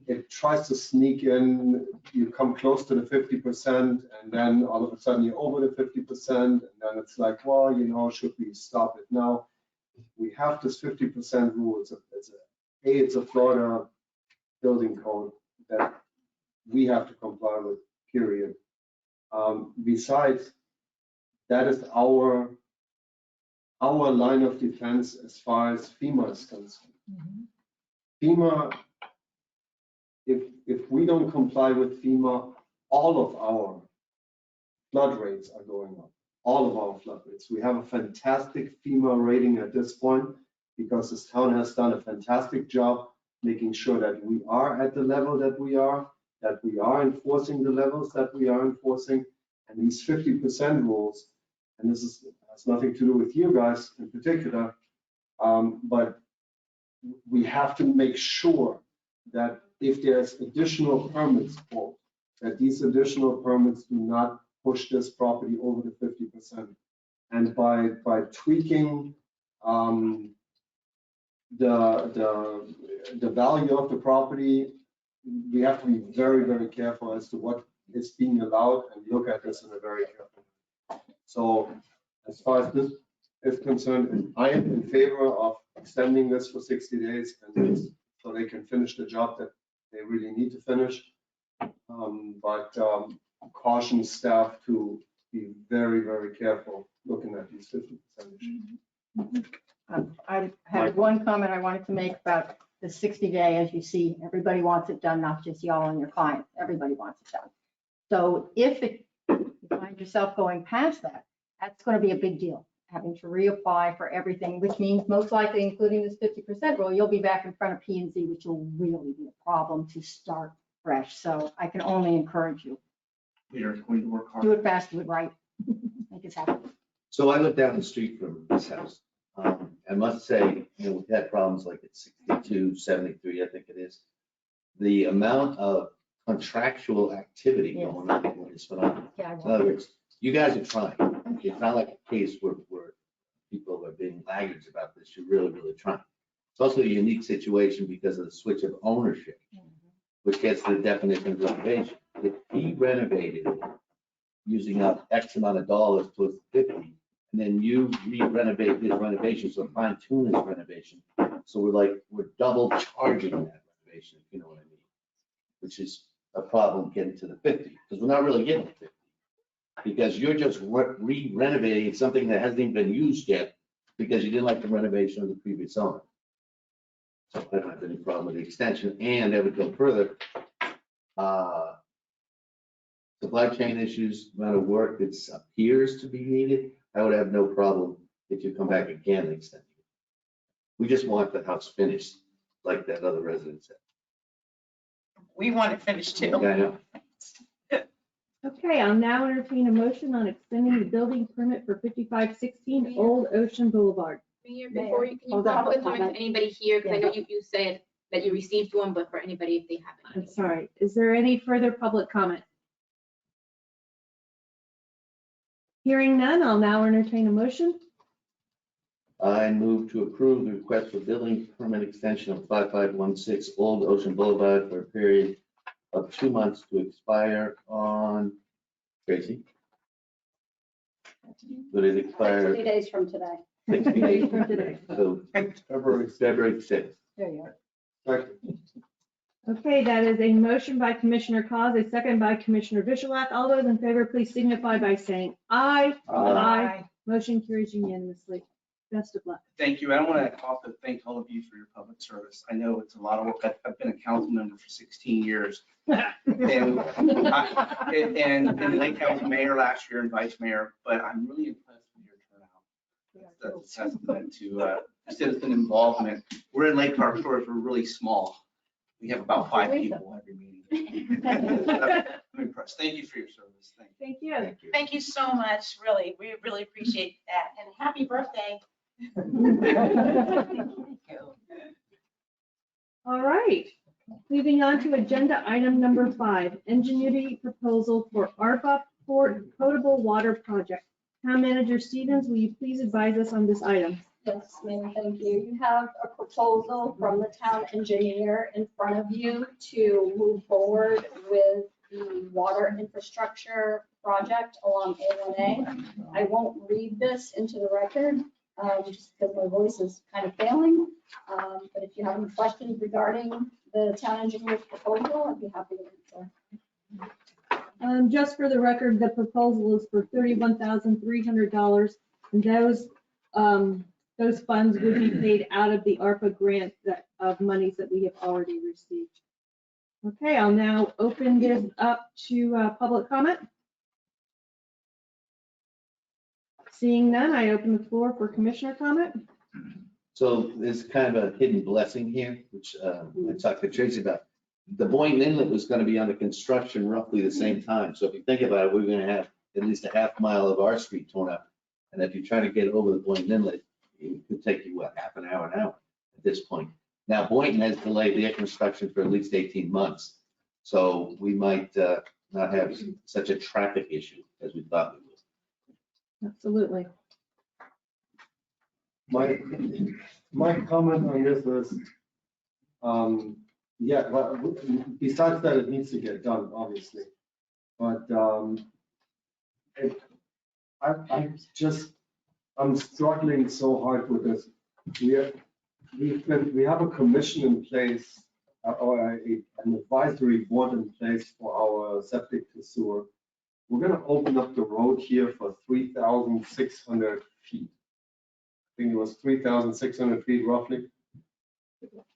it tries to sneak in. You come close to the 50%, and then all of a sudden you're over the 50%, and then it's like, well, you know, should we stop it now? We have this 50% rule. It's a Florida building code that we have to comply with, period. Besides, that is our line of defense as far as FEMA is concerned. FEMA, if we don't comply with FEMA, all of our flood rates are going up. All of our flood rates. We have a fantastic FEMA rating at this point because this town has done a fantastic job making sure that we are at the level that we are enforcing the levels that we are enforcing. And these 50% rules, and this has nothing to do with you guys in particular, but we have to make sure that if there's additional permits pulled, that these additional permits do not push this property over the 50%. And by tweaking the value of the property, we have to be very, very careful as to what is being allowed and look at this in a very careful way. So as far as this is concerned, I am in favor of extending this for 60 days and so they can finish the job that they really need to finish. But caution staff to be very, very careful looking at these 50% issues. I had one comment I wanted to make about the 60-day. As you see, everybody wants it done, not just y'all and your clients. Everybody wants it done. So if you find yourself going past that, that's going to be a big deal, having to reapply for everything, which means most likely, including this 50% rule, you'll be back in front of P&Z, which will really be a problem to start fresh. So I can only encourage you. We are going to work hard. Do it fast, do it right. Make it happen. So I live down the street from this house. I must say, we've had problems like at 62, 73, I think it is. The amount of contractual activity going on is phenomenal. Yeah, I In will. other words, you guys are trying. It's not like a case where people are being laggards about this. You're really, really trying. It's also a unique situation because of the switch of ownership, which gets to the definition of renovation. If he renovated it using up X amount of dollars towards 50, and then you re-renovate his renovation, so fine tune his renovation. So we're double charging that renovation, if you know what I mean, which is a problem getting to the 50, because we're not really getting to 50. Because you're just re-renovating something that hasn't even been used yet because you didn't like the renovation of the previous owner. So I don't have any problem with the extension, and I would go further. Supply chain issues, amount of work that appears to be needed, I would have no problem if you come back again and extend it. We just want the house finished, like that other resident said. We want it finished too. Yeah, I know. Okay, I'll now entertain a motion on extending the building permit for 5516 Old Ocean Boulevard. Mayor, before you, can you Hold on. public comment to anybody here? Because I know you said that you received one, but for anybody if they haven't. I'm sorry. Is there any further public comment? Hearing none, I'll now entertain a motion. I move to approve the request for building permit extension of 5516 Old Ocean Boulevard for a period of 2 months to expire on, Tracy? Would it expire 60 days from today. 60 days from today? So February February 6th. There you are. second. Okay, that is a motion by Commissioner Cos, a second by Commissioner Bishalak. All those in favor, please signify by saying aye. Aye. Motion carries unanimously. Best of luck. Thank you. I want to also thank all of you for your public service. I know it's a lot of work. I've been a council member for 16 years. And Lake County mayor last year and vice mayor, but I'm really impressed with your turnout. That's a testament to citizen involvement. We're in Lake Park Shores, we're really small. We have about 5 people every meeting. I'm impressed. Thank you for your service. Thank you. Thank you. Thank you so much, really. We really appreciate that. And happy birthday. All right, moving on to agenda item number 5, Ingenuity Proposal for ARPA Port Potable Water Project. Town Manager Stevens, will you please advise us on this item? Yes, Mayor, thank you. You have a proposal from the town engineer in front of you to move forward with the water infrastructure project along A1A. I won't read this into the record, just because my voice is kind of failing. But if you have any questions regarding the town engineer's proposal, I'd be happy to answer. Just for the record, the proposal is for $31,300, and those funds would be paid out of the ARPA grant of monies that we have already received. Okay, I'll now open this up to public comment. Seeing none, I open the floor for commissioner comment. So there's kind of a hidden blessing here, which I talked to Tracy about. The Boynton Inlet was going to be under construction roughly the same time. So if you think about it, we're going to have at least a half mile of our street torn up. And if you try to get over the Boynton Inlet, it could take you, half an hour at this point. Now, Boynton has delayed their construction for at least 18 months. So we might not have such a traffic issue as we thought we would. Absolutely. My comment on this is, yeah, well, besides that, it needs to get done, obviously. But I'm struggling so hard with this. We have a commission in place, or an advisory board in place for our septic to sewer. We're going to open up the road here for 3,600 feet. I think it was 3,600 feet roughly.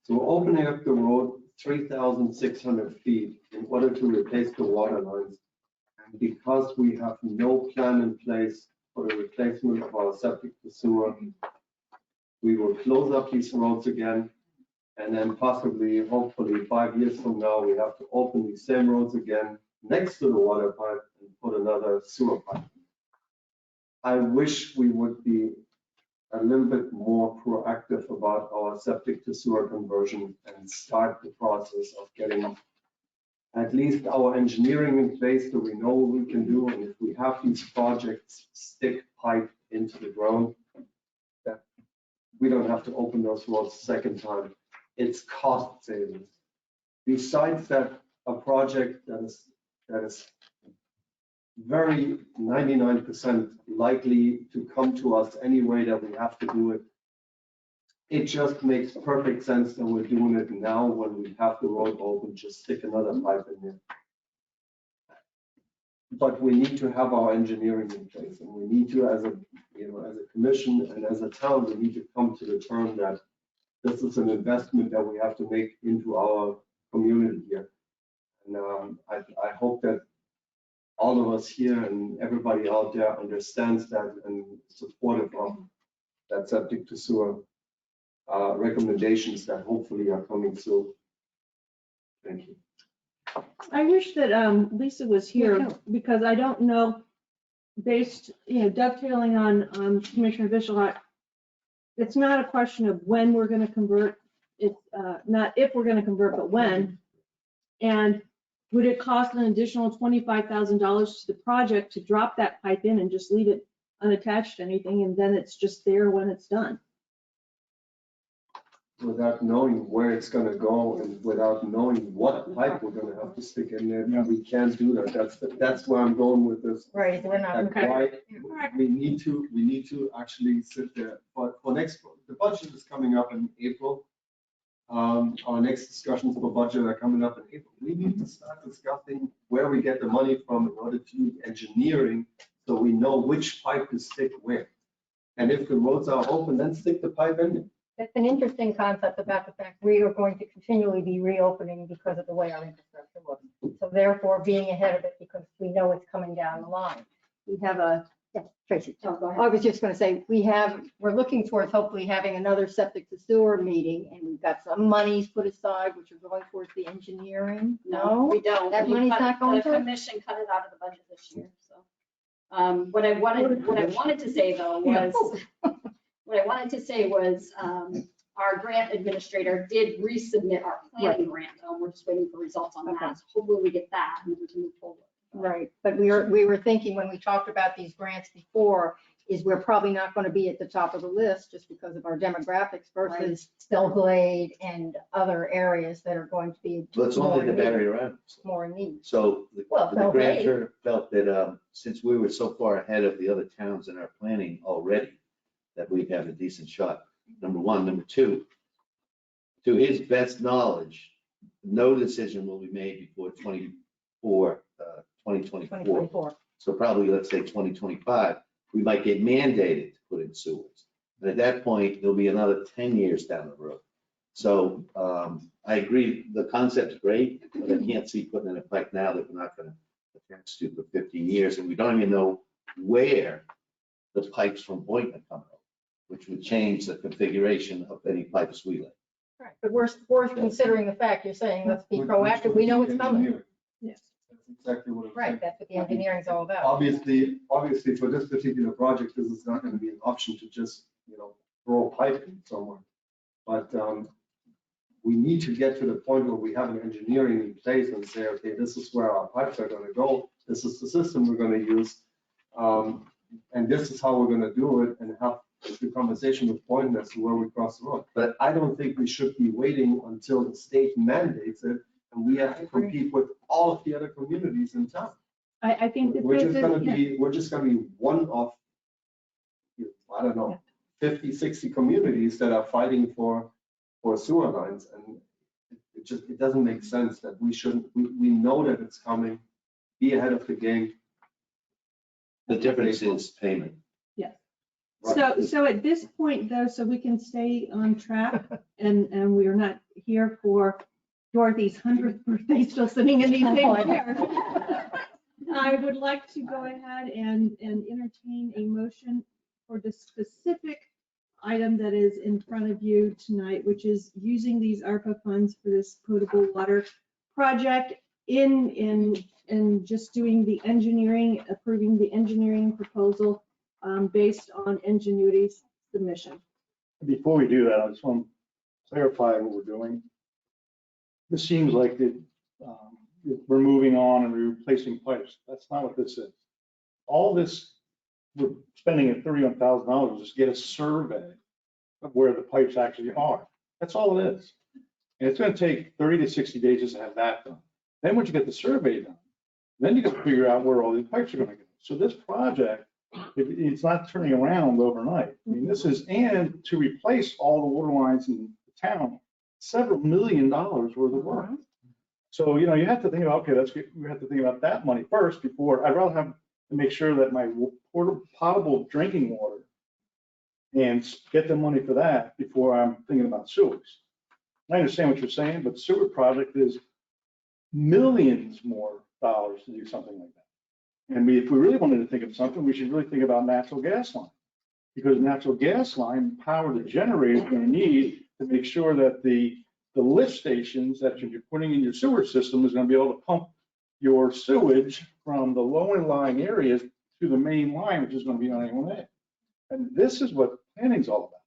So we're opening up the road 3,600 feet in order to replace the water lines. And because we have no plan in place for the replacement of our septic to sewer, we will close up these roads again And then possibly, hopefully, 5 years from now, we have to open these same roads again next to the water pipe and put another sewer pipe. I wish we would be a little bit more proactive about our septic to sewer conversion and start the process of getting at least our engineering in place so we know what we can do. And if we have these projects stick pipe into the ground, that we don't have to open those roads a second time. It's cost savings. Besides that, a project that is very 99% likely to come to us anyway that we have to do it. It just makes perfect sense that we're doing it now when we have the road open, just stick another pipe in there. But we need to have our engineering in place, and we need to, as a commission and as a town, we need to come to the term that this is an investment that we have to make into our community here. And I hope that all of us here and everybody out there understands that and supportive of that septic to sewer recommendations that hopefully are coming soon. Thank you. I wish that Lisa was here because I don't know, based, dovetailing on Commissioner Bishop, it's not a question of when we're going to convert. It's not if we're going to convert, but when. And would it cost an additional $25,000 to the project to drop that pipe in and just leave it unattached to anything, and then it's just there when it's done? Without knowing where it's going to go and without knowing what pipe we're going to have to stick in there, we can't do that. That's where I'm going with this. Right, we're not. That's why we need to actually sit there. But for next, the budget is coming up in April. Our next discussions for budget are coming up in April. We need to start discussing where we get the money from in order to do engineering, so we know which pipe to stick where. And if the roads are open, then stick the pipe in there. It's an interesting concept about the fact we are going to continually be reopening because of the way our infrastructure works. So therefore, being ahead of it because we know it's coming down the line. We have Tracy. Oh, go ahead. I was just going to say, we're looking towards hopefully having another septic to sewer meeting, and we've got some monies put aside, which are going towards the engineering. No? We don't. That money's not going to? The commission cut it out of the budget this year, so. What I wanted to say though was, our grant administrator did resubmit our planning grant, though. We're just waiting for results on that. So hopefully we get that and then we can move forward. Right, but we were thinking when we talked about these grants before, is we're probably not going to be at the top of the list just because of our demographics versus Spellglade and other areas that are going to be. Well, it's only the barrier around. More in need. So the Well, grantor felt that since we were so far ahead of the other towns in our planning already, that we'd have a decent shot, number one. Number two, to his best knowledge, no decision will be made before 2024. So probably, let's say 2025, we might get mandated to put in sewers. And at that point, there'll be another 10 years down the road. So I agree, the concept's great, but I can't see putting in effect now that we're not going to attach to for 15 years. And we don't even know where the pipes from Boynton come out, which would change the configuration of any pipes we lay. Right, but we're considering the fact you're saying, let's be proactive. We know it's coming. Yes. That's exactly what I'm saying. Right, that's what the engineering is all about. Obviously, for this particular project, this is not going to be an option to just, throw a pipe in somewhere. But we need to get to the point where we have an engineering in place and say, okay, this is where our pipes are going to go. This is the system we're going to use. And this is how we're going to do it, and have the conversation with Boynton as to where we cross the road. But I don't think we should be waiting until the state mandates it and we have to compete with all of the other communities in town. I think that We're just gonna be one of, I don't know, 50, 60 communities that are fighting for sewer lines. And it doesn't make sense that we know that it's coming, be ahead of the game. The difference is payment. Yes. Right. So at this point though, so we can stay on track and we are not here for Dorothy's 100th birthday still sitting in these same chairs. I would like to go ahead and entertain a motion for the specific item that is in front of you tonight, which is using these ARPA funds for this potable water project in just doing the engineering, approving the engineering proposal based on Ingenuity's submission. Before we do that, I just want to clarify what we're doing. This seems like we're moving on and we're replacing pipes. That's not what this is. All this, we're spending at $31,000 just to get a survey of where the pipes actually are. That's all it is. And it's going to take 30 to 60 days just to have that done. Then once you get the survey done, then you got to figure out where all these pipes are going to go. So this project, it's not turning around overnight. I mean, this is, and to replace all the water lines in the town, several $1 million worth of work. So, you know, you have to think about, okay, we have to think about that money first before, I'd rather have to make sure that my potable drinking water and get the money for that before I'm thinking about sewers. I understand what you're saying, but the sewer project is millions more dollars to do something like that. And if we really wanted to think of something, we should really think about natural gas line, because natural gas line power the generator is going to need to make sure that the lift stations that you're putting in your sewer system is going to be able to pump your sewage from the lower lying areas to the main line, which is going to be on A1A. And this is what planning's all about.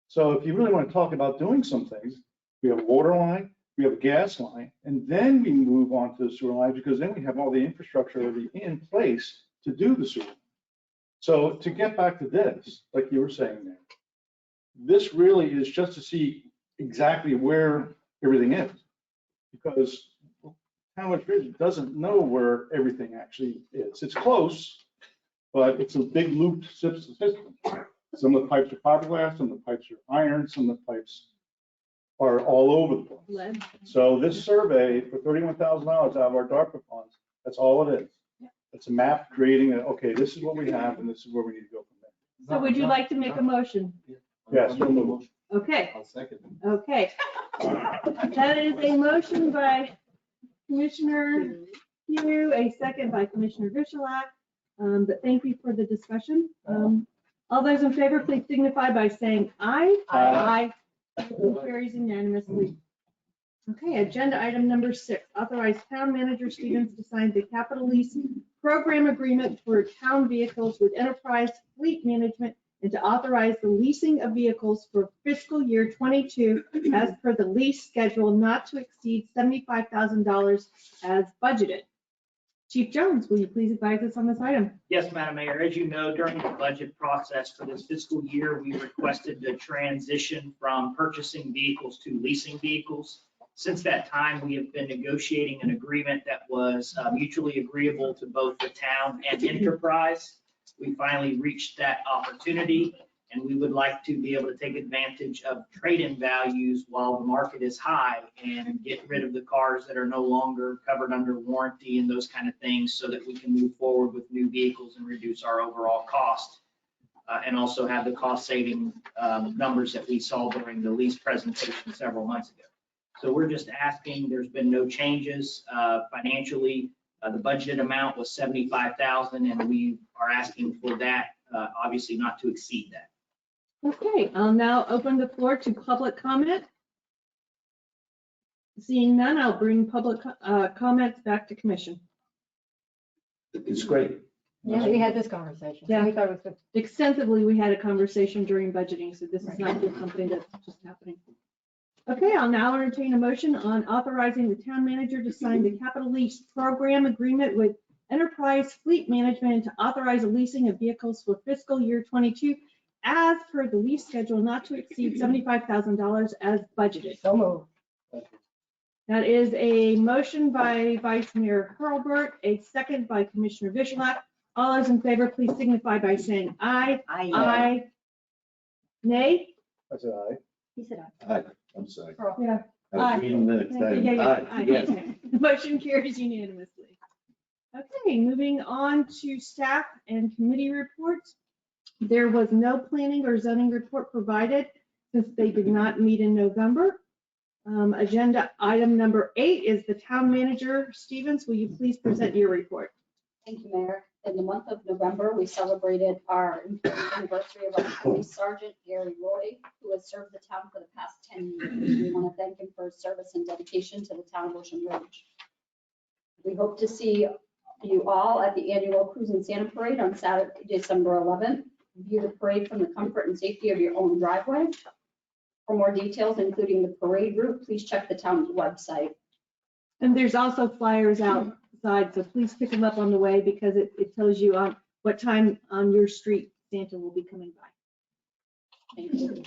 So if you really want to talk about doing some things, we have a water line, we have a gas line, and then we move on to the sewer line, because then we have all the infrastructure already in place to do the sewer. So to get back to this, like you were saying there, this really is just to see exactly where everything is, because Talmadge Ridge doesn't know where everything actually is. It's close, but it's a big looped system. Some of the pipes are fiberglass, some of the pipes are iron, some of the pipes are all over the place. Lead. So this survey for $31,000 out of our DARPA funds, that's all it is. It's a map creating okay, this is what we have and this is where we need to go from there. So would you like to make a motion? Yes, so moved. Okay, I'll second. okay. That is a motion by Commissioner Hugh, a second by Commissioner Vishalak. But thank you for the discussion. All those in favor, please signify by saying aye. Aye. Motion carries unanimously. Okay, agenda item number 6, authorize town manager Stevens to sign the capital lease program agreement for town vehicles with Enterprise Fleet Management and to authorize the leasing of vehicles for fiscal year 22 as per the lease schedule not to exceed $75,000 as budgeted. Chief Jones, will you please advise us on this item? Yes, Madam Mayor. As you know, during the budget process for this fiscal year, we requested to transition from purchasing vehicles to leasing vehicles. Since that time, we have been negotiating an agreement that was mutually agreeable to both the town and Enterprise. We finally reached that opportunity, and we would like to be able to take advantage of trade-in values while the market is high and get rid of the cars that are no longer covered under warranty and those kind of things, so that we can move forward with new vehicles and reduce our overall cost. And also have the cost-saving numbers that we saw during the lease presentation several months ago. So we're just asking, there's been no changes financially. The budgeted amount was $75,000, and we are asking for that, obviously not to exceed that. Okay, I'll now open the floor to public comment. Seeing none, I'll bring public comments back to commission. It's great. Yeah, we had this conversation. Yeah. We thought it was good. Extensively, we had a conversation during budgeting, so this is not just something that's just happening. Okay, I'll now entertain a motion on authorizing the town manager to sign the capital lease program agreement with Enterprise Fleet Management and to authorize the leasing of vehicles for fiscal year 22 as per the lease schedule not to exceed $75,000 as budgeted. So moved. That is a motion by Vice Mayor Hurlbert, a second by Commissioner Vishalak. All those in favor, please signify by saying aye. Aye. Aye. Nay? I said aye. He said Aye, I'm sorry. Yeah. I was reading minutes. Aye. Yes. The motion carries unanimously. Okay, moving on to staff and committee reports. There was no planning or zoning report provided since they did not meet in November. Agenda item number 8 is the town manager. Stevens, will you please present your report? Thank you, Mayor. In the month of November, we celebrated our anniversary of our police sergeant, Gary Roy, who has served the town for the past 10 years. We want to thank him for his service and dedication to the town of Ocean Ridge. We hope to see you all at the annual Cruising Santa Parade on Saturday, December 11th. View the parade from the comfort and safety of your own driveway. For more details, including the parade route, please check the town's website. And there's also flyers outside, so please pick them up on the way because it tells you what time on your street Santa will be coming by. Thank you.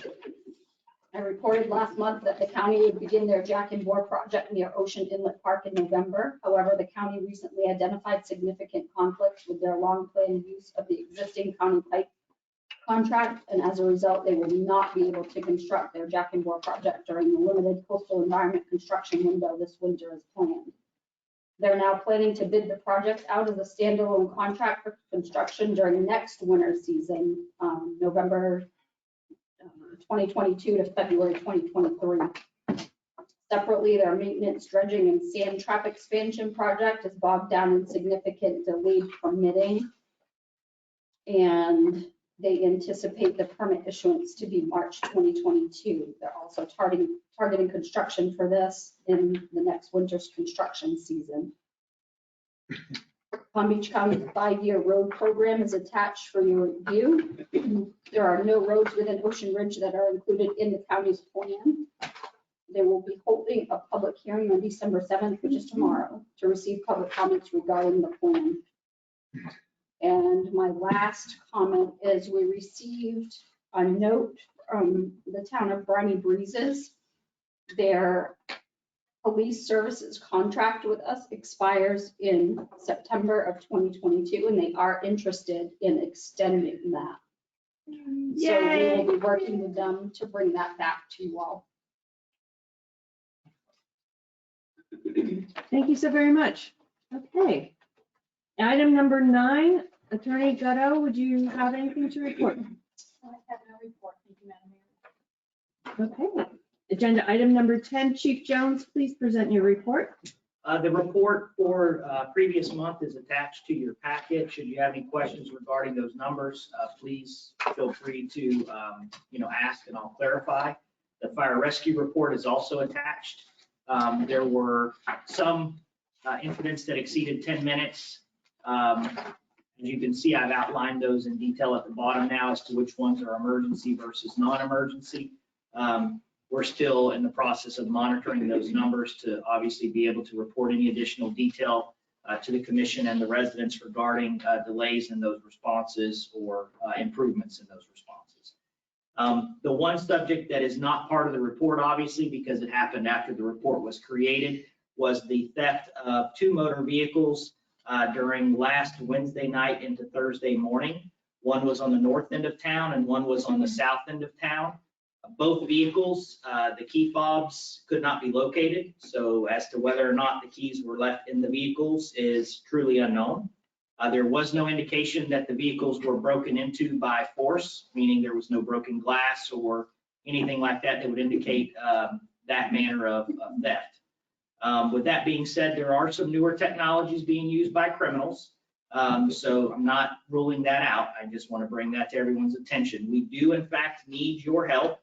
I reported last month that the county would begin their Jack and Boar project near Ocean Inlet Park in November. However, the county recently identified significant conflicts with their long-planned use of the existing county pipe contract, and as a result, they will not be able to construct their Jack and Boar project during the limited coastal environment construction window this winter as planned. They're now planning to bid the project out as a standalone contract for construction during next winter season, November 2022 to February 2023. Separately, their maintenance, dredging, and sand trap expansion project is bogged down in significant delayed permitting. And they anticipate the permit issuance to be March 2022. They're also targeting construction for this in the next winter's construction season. Palm Beach County's 5-year road program is attached for your review. There are no roads within Ocean Ridge that are included in the county's plan. They will be holding a public hearing on December 7th, which is tomorrow, to receive public comments regarding the plan. And my last comment is we received a note from the town of Briny Breezes. Their police services contract with us expires in September of 2022, and they are interested in extending that. So we will be working with them to bring that back to you all. Thank you so very much. Okay. Item number 9, Attorney Gutto, would you have anything to report? I have no report. Thank you, Madam Mayor. Okay. Agenda item number 10, Chief Jones, please present your report. The report for previous month is attached to your packet. Should you have any questions regarding those numbers, please feel free to ask and I'll clarify. The fire rescue report is also attached. There were some incidents that exceeded 10 minutes. As you can see, I've outlined those in detail at the bottom now as to which ones are emergency versus non-emergency. We're still in the process of monitoring those numbers to obviously be able to report any additional detail to the commission and the residents regarding delays in those responses or improvements in those responses. The one subject that is not part of the report, obviously, because it happened after the report was created, was the theft of 2 motor vehicles during last Wednesday night into Thursday morning. One was on the north end of town and one was on the south end of town. Both vehicles, the key fobs could not be located. So as to whether or not the keys were left in the vehicles is truly unknown. There was no indication that the vehicles were broken into by force, meaning there was no broken glass or anything like that that would indicate that manner of theft. With that being said, there are some newer technologies being used by criminals. So I'm not ruling that out. I just want to bring that to everyone's attention. We do, in fact, need your help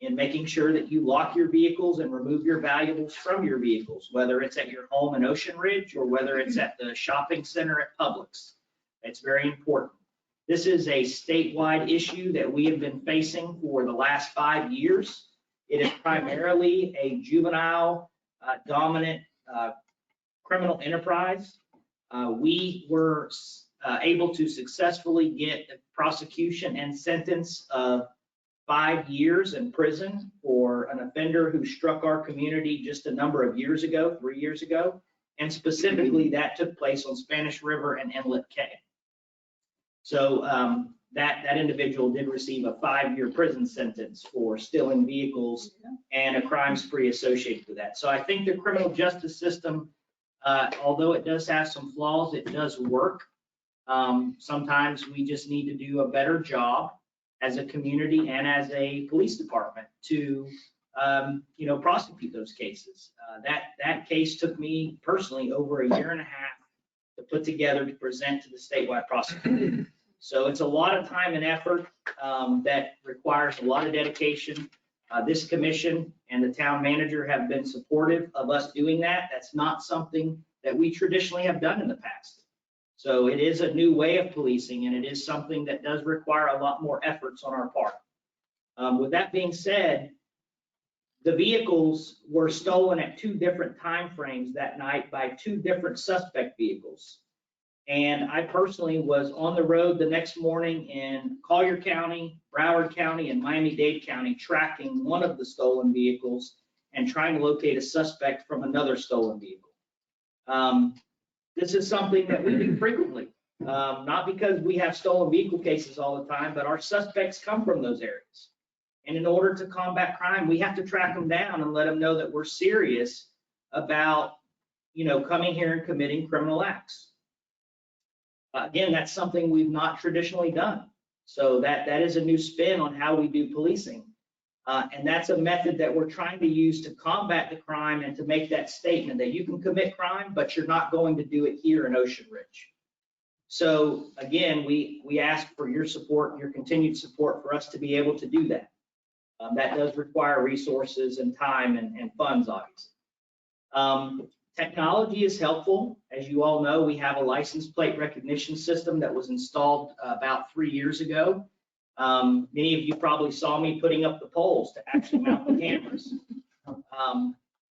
in making sure that you lock your vehicles and remove your valuables from your vehicles, whether it's at your home in Ocean Ridge or whether it's at the shopping center at Publix. It's very important. This is a statewide issue that we have been facing for the last 5 years. It is primarily a juvenile dominant criminal enterprise. We were able to successfully get a prosecution and sentence of 5 years in prison for an offender who struck our community just a number of years ago, 3 years ago. And specifically that took place on Spanish River and Inlet K. So that individual did receive a 5-year prison sentence for stealing vehicles and a crime spree associated with that. So I think the criminal justice system, although it does have some flaws, it does work. Sometimes we just need to do a better job as a community and as a police department to, prosecute those cases. That case took me personally over 1.5 years to put together to present to the statewide prosecutor. So it's a lot of time and effort that requires a lot of dedication. This commission and the town manager have been supportive of us doing that. That's not something that we traditionally have done in the past. So it is a new way of policing, and it is something that does require a lot more efforts on our part. With that being said, the vehicles were stolen at 2 different time frames that night by 2 different suspect vehicles. And I personally was on the road the next morning in Collier County, Broward County, and Miami-Dade County, tracking one of the stolen vehicles and trying to locate a suspect from another stolen vehicle. This is something that we do frequently, not because we have stolen vehicle cases all the time, but our suspects come from those areas. And in order to combat crime, we have to track them down and let them know that we're serious about, coming here and committing criminal acts. Again, that's something we've not traditionally done. So that is a new spin on how we do policing. And that's a method that we're trying to use to combat the crime and to make that statement that you can commit crime, but you're not going to do it here in Ocean Ridge. So again, we ask for your support, your continued support for us to be able to do that. That does require resources and time and funds, obviously. Technology is helpful. As you all know, we have a license plate recognition system that was installed about 3 years ago. Many of you probably saw me putting up the poles to actually mount the cameras.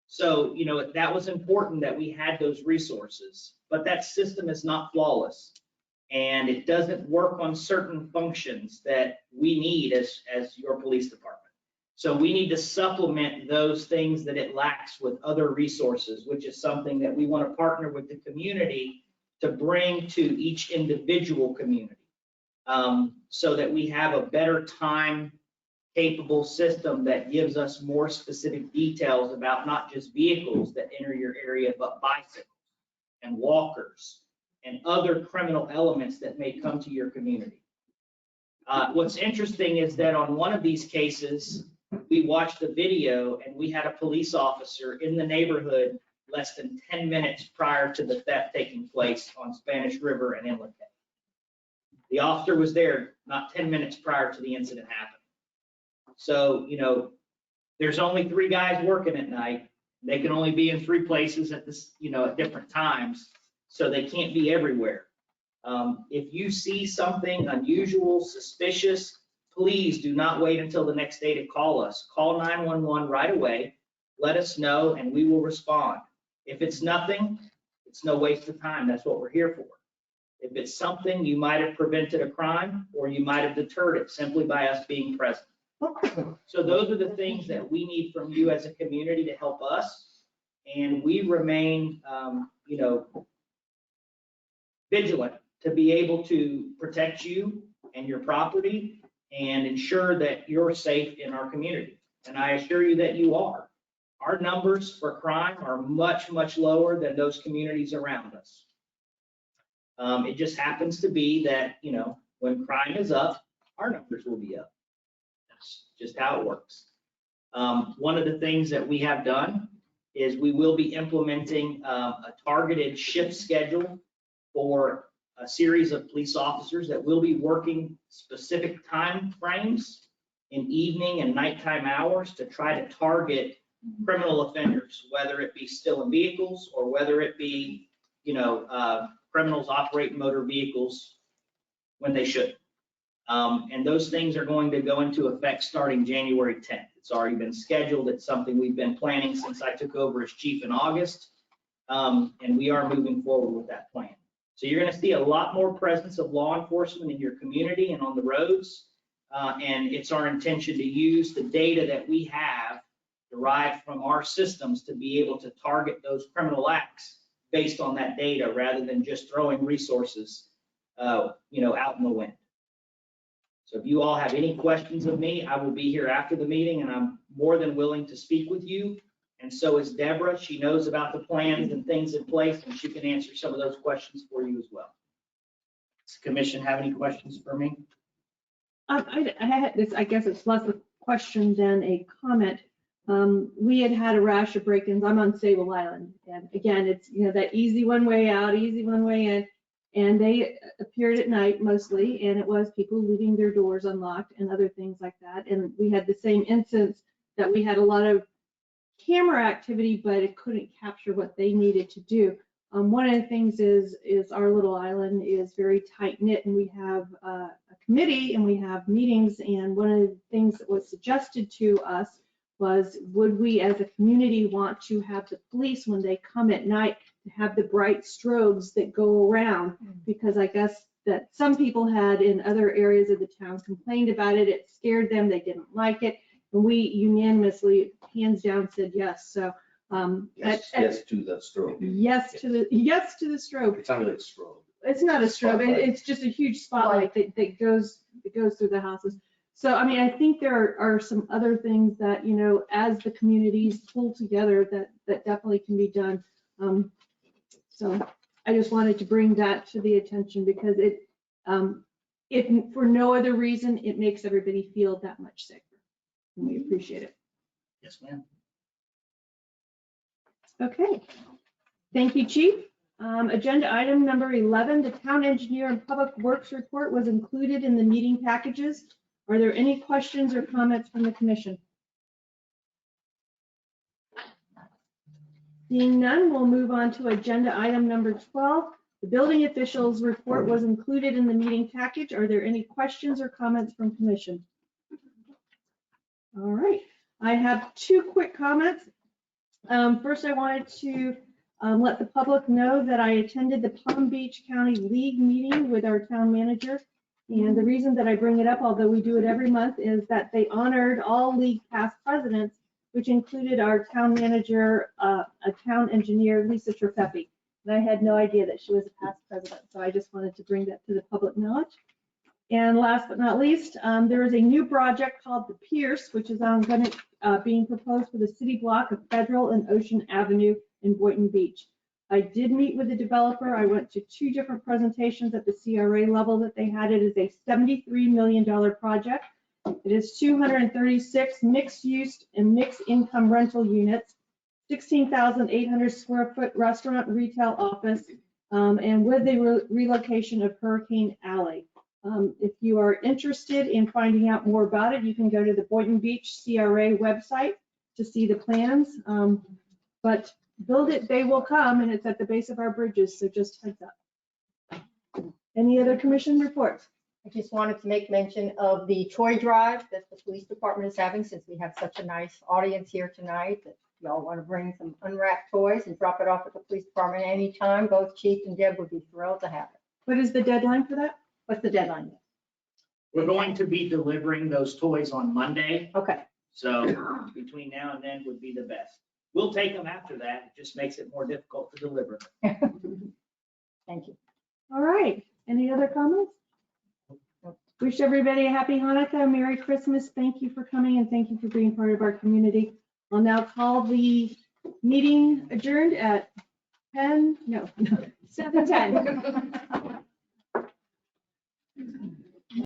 So, that was important that we had those resources, but that system is not flawless, and it doesn't work on certain functions that we need as your police department. So we need to supplement those things that it lacks with other resources, which is something that we want to partner with the community to bring to each individual community, so that we have a better time capable system that gives us more specific details about not just vehicles that enter your area, but bicycles and walkers and other criminal elements that may come to your community. What's interesting is that on one of these cases, we watched a video and we had a police officer in the neighborhood less than 10 minutes prior to the theft taking place on Spanish River and Inlet Bay. The officer was there not 10 minutes prior to the incident happening. So, there's only 3 guys working at night. They can only be in 3 places at this, at different times. So they can't be everywhere. If you see something unusual, suspicious, please do not wait until the next day to call us. Call 911 right away. Let us know and we will respond. If it's nothing, it's no waste of time. That's what we're here for. If it's something, you might have prevented a crime or you might have deterred it simply by us being present. So those are the things that we need from you as a community to help us. And we remain, vigilant to be able to protect you and your property and ensure that you're safe in our community. And I assure you that you are. Our numbers for crime are much, much lower than those communities around us. It just happens to be that, when crime is up, our numbers will be up. That's just how it works. One of the things that we have done is we will be implementing a targeted shift schedule for a series of police officers that will be working specific time frames in evening and nighttime hours to try to target criminal offenders, whether it be stolen vehicles or whether it be, criminals operating motor vehicles when they shouldn't. And those things are going to go into effect starting January 10th. It's already been scheduled. It's something we've been planning since I took over as chief in August. And we are moving forward with that plan. So you're going to see a lot more presence of law enforcement in your community and on the roads. And it's our intention to use the data that we have derived from our systems to be able to target those criminal acts based on that data rather than just throwing resources, out in the wind. So if you all have any questions of me, I will be here after the meeting and I'm more than willing to speak with you. And so is Deborah. She knows about the plans and things in place and she can answer some of those questions for you as well. Does the commission have any questions for me? I had this, I guess it's less a question than a comment. We had a rash of break-ins. I'm on Sable Island. And again, it's, that easy one way out, easy one way in. And they appeared at night mostly, and it was people leaving their doors unlocked and other things like that. And we had the same instance that we had a lot of camera activity, but it couldn't capture what they needed to do. One of the things is our little island is very tight knit, and we have a committee and we have meetings. And one of the things that was suggested to us was, would we as a community want to have the police, when they come at night, to have the bright strobes that go around? Because I guess that some people had in other areas of the town complained about it. It scared them. They didn't like it. And we unanimously, hands down, said yes. So Yes to the strobe. yes to the strobe. It's not really a strobe. It's not a strobe. Spotlight. It's just a huge spotlight that goes through the houses. So, I mean, I think there are some other things that, as the communities pull together, that definitely can be done. So I just wanted to bring that to the attention, because if for no other reason, it makes everybody feel that much safer. And we appreciate it. Yes, ma'am. Okay. Thank you, Chief. Agenda item number 11, the town engineer and public works report was included in the meeting packages. Are there any questions or comments from the commission? Seeing none, we'll move on to agenda item number 12. The building officials report was included in the meeting package. Are there any questions or comments from commission? All right, I have two quick comments. First, I wanted to let the public know that I attended the Palm Beach County League meeting with our town manager. And the reason that I bring it up, although we do it every month, is that they honored all league past presidents, which included our town manager, a town engineer, Lisa Trefepi. And I had no idea that she was a past president. So I just wanted to bring that to the public knowledge. And last but not least, there is a new project called the Pierce, which is being proposed for the city block of Federal and Ocean Avenue in Boynton Beach. I did meet with the developer. I went to 2 different presentations at the CRA level that they had. It is a $73 million project. It is 236 mixed use and mixed income rental units, 16,800 square foot restaurant, retail, office, and with the relocation of Hurricane Alley. If you are interested in finding out more about it, you can go to the Boynton Beach CRA website to see the plans. But build it, they will come, and it's at the base of our bridges, so just heads up. Any other commission reports? I just wanted to make mention of the toy drive that the police department is having, since we have such a nice audience here tonight, that y'all want to bring some unwrapped toys and drop it off at the police department anytime. Both Chief and Deb would be thrilled to have it. What is the deadline for that? What's the deadline? We're going to be delivering those toys on Monday. Okay. So between now and then would be the best. We'll take them after that. It just makes it more difficult to deliver. Thank you. All right. Any other comments? Wish everybody a happy Hanukkah, Merry Christmas. Thank you for coming, and thank you for being part of our community. I'll now call the meeting adjourned at 7:10.